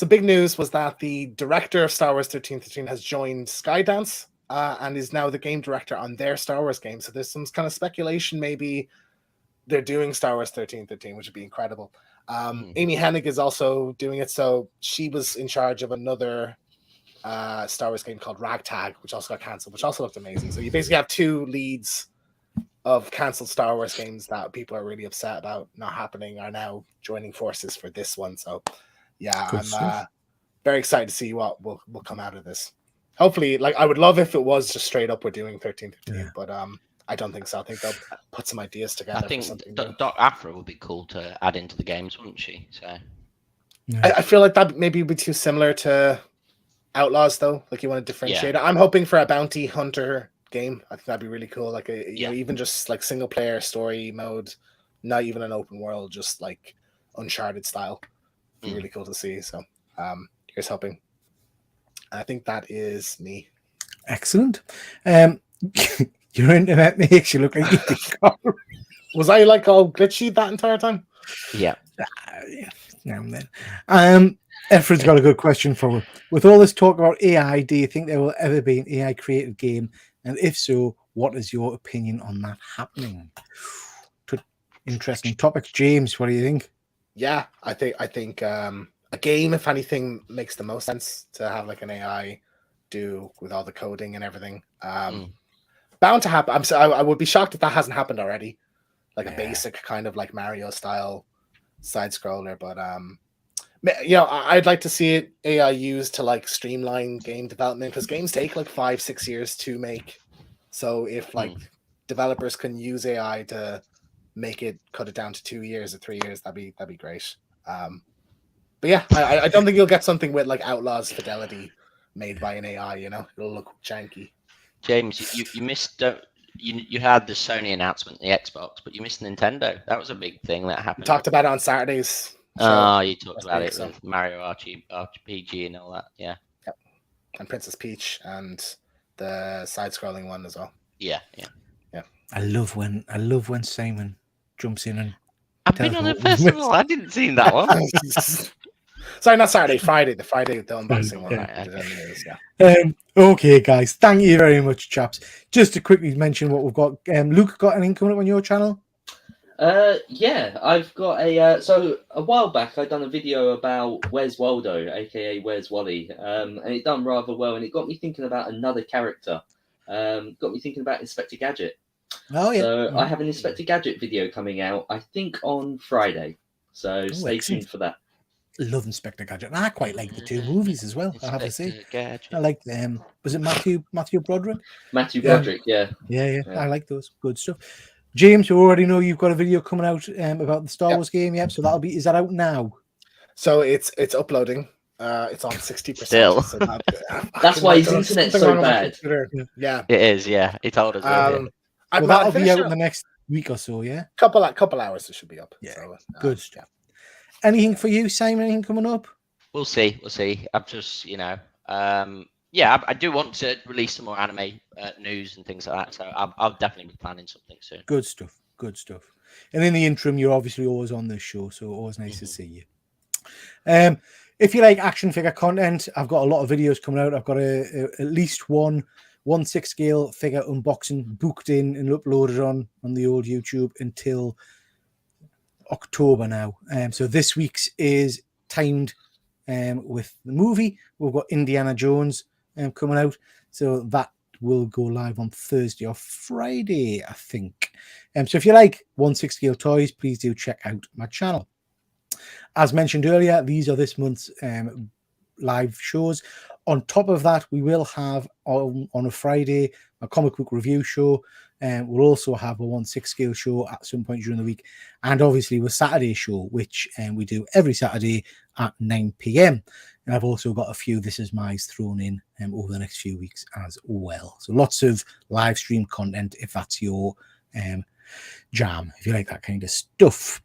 big news was that the director of Star Wars 1313 has joined Skydance and is now the game director on their Star Wars game. So there's some kind of speculation maybe they're doing Star Wars 1313, which would be incredible. Amy Hennig is also doing it. So she was in charge of another Star Wars game called Ragtag, which also got cancelled, which also looked amazing. So you basically have two leads of cancelled Star Wars games that people are really upset about not happening are now joining forces for this one. So yeah, I'm very excited to see what will come out of this. Hopefully, like, I would love if it was just straight up we're doing 1313, but I don't think so. I think they'll put some ideas together. I think Doc Afra would be cool to add into the games, wouldn't she? So I feel like that maybe would be too similar to Outlaws, though. Like, you want to differentiate it. I'm hoping for a bounty hunter game. I think that'd be really cool. Like, you know, even just like single player story mode, not even an open world, just like Uncharted style. It'd be really cool to see. So here's hoping. I think that is me. Excellent. Your internet makes you look like you. Was I like all glitchy that entire time? Yeah. Yeah. Now and then. Efren's got a good question for me. With all this talk about AI, do you think there will ever be an AI created game? And if so, what is your opinion on that happening? Interesting topics. James, what do you think? Yeah, I think a game, if anything, makes the most sense to have like an AI do with all the coding and everything. Bound to happen. I would be shocked if that hasn't happened already. Like a basic kind of like Mario style side scroller, but you know, I'd like to see it AI used to like streamline game development, because games take like 5-6 years to make. So if like developers can use AI to make it, cut it down to 2 years or 3 years, that'd be great. But yeah, I don't think you'll get something with like Outlaws fidelity made by an AI. You know, it'll look janky. James, you missed. You had the Sony announcement, the Xbox, but you missed Nintendo. That was a big thing that happened. We talked about it on Saturdays. Oh, you talked about it with Mario RPG and all that. Yeah. Yep. And Princess Peach and the side-scrolling one as well. Yeah. I love when Simon jumps in and. I've been on a festival. I didn't see that one. Sorry, not Saturday. Friday. The unboxing one. Yeah. Okay, guys. Thank you very much, chaps. Just to quickly mention what we've got. Luke, got anything coming up on your channel? Yeah, I've got so a while back I'd done a video about Where's Waldo, aka Where's Wally, and it done rather well, and it got me thinking about another character. Got me thinking about Inspector Gadget. Oh yeah. So I have an Inspector Gadget video coming out, I think on Friday. So stay tuned for that. Love Inspector Gadget. And I quite like the 2 movies as well, I have to say. Gadget. I like was it Matthew Broderick? Matthew Broderick, yeah. I like those. Good stuff. James, you already know you've got a video coming out about the Star Wars game, so is that out now? So it's uploading. It's on 60%. Still. So that's why his internet's so bad. Yeah. It is, yeah. He told us. That'll be out in the next week or so, yeah? Couple hours it should be up. Yeah. So, good stuff. Anything for you, Simon? Anything coming up? We'll see. I'm just, I do want to release some more anime news and things like that. So I'll definitely be planning something soon. Good stuff. And in the interim, you're obviously always on this show, so always nice to see you. If you like action figure content, I've got a lot of videos coming out. I've got at least one 1/6 scale figure unboxing booked in and uploaded on the old YouTube until October now. So this week's is timed with the movie. We've got Indiana Jones coming out, so that will go live on Thursday or Friday, I think. So if you like 1/6 scale toys, please do check out my channel. As mentioned earlier, these are this month's live shows. On top of that, we will have on a Friday a comic book review show. We'll also have a 1/6 scale show at some point during the week, and obviously a Saturday show, which we do every Saturday at 9 p.m. And I've also got a few This Is My's thrown in over the next few weeks as well. So lots of live stream content if that's your jam, if you like that kind of stuff.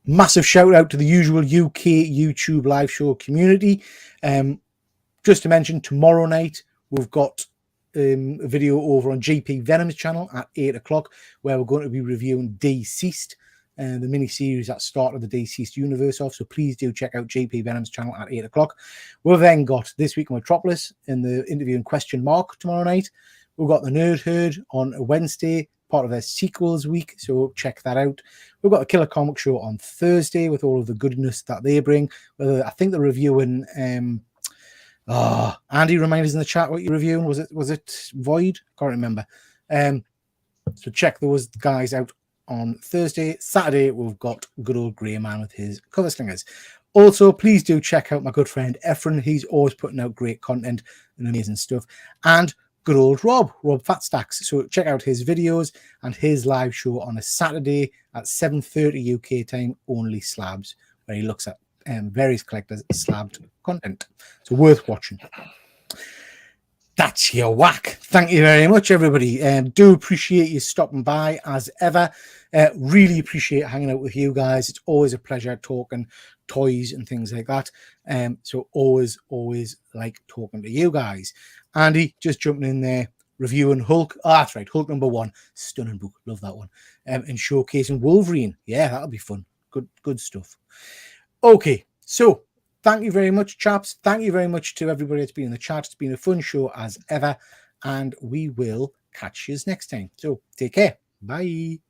Massive shout out to the usual UK YouTube live show community. Just to mention, tomorrow night we've got a video over on JP Venom's channel at 8 o'clock where we're going to be reviewing Deceased, the mini-series that started the Deceased universe off. So please do check out JP Venom's channel at 8 o'clock. We've then got This Week in Metropolis in the interview in question mark tomorrow night. We've got the Nerd Herd on Wednesday, part of their sequels week, so check that out. We've got a Killer Comic Show on Thursday with all of the goodness that they bring. I think they're reviewing Andy, remind us in the chat what you're reviewing. Was it Void? Can't remember. So check those guys out on Thursday. Saturday we've got good old Grey Man with his cover slingers. Also, please do check out my good friend Efren. He's always putting out great content and amazing stuff. And good old Rob Fatstacks. So check out his videos and his live show on a Saturday at 7:30 UK time, Only Slabs, where he looks at various collectors' slabbed content. So worth watching. That's your whack. Thank you very much, everybody. Do appreciate you stopping by as ever. Really appreciate hanging out with you guys. It's always a pleasure talking toys and things like that. So always like talking to you guys. Andy, just jumping in there, reviewing Hulk. Oh, that's right, Hulk #1. Stunning book. Love that one. And showcasing Wolverine. Yeah, that'll be fun. Good stuff. Okay, so thank you very much, chaps. Thank you very much to everybody that's been in the chat. It's been a fun show as ever, and we will catch you next time. So take care. Bye.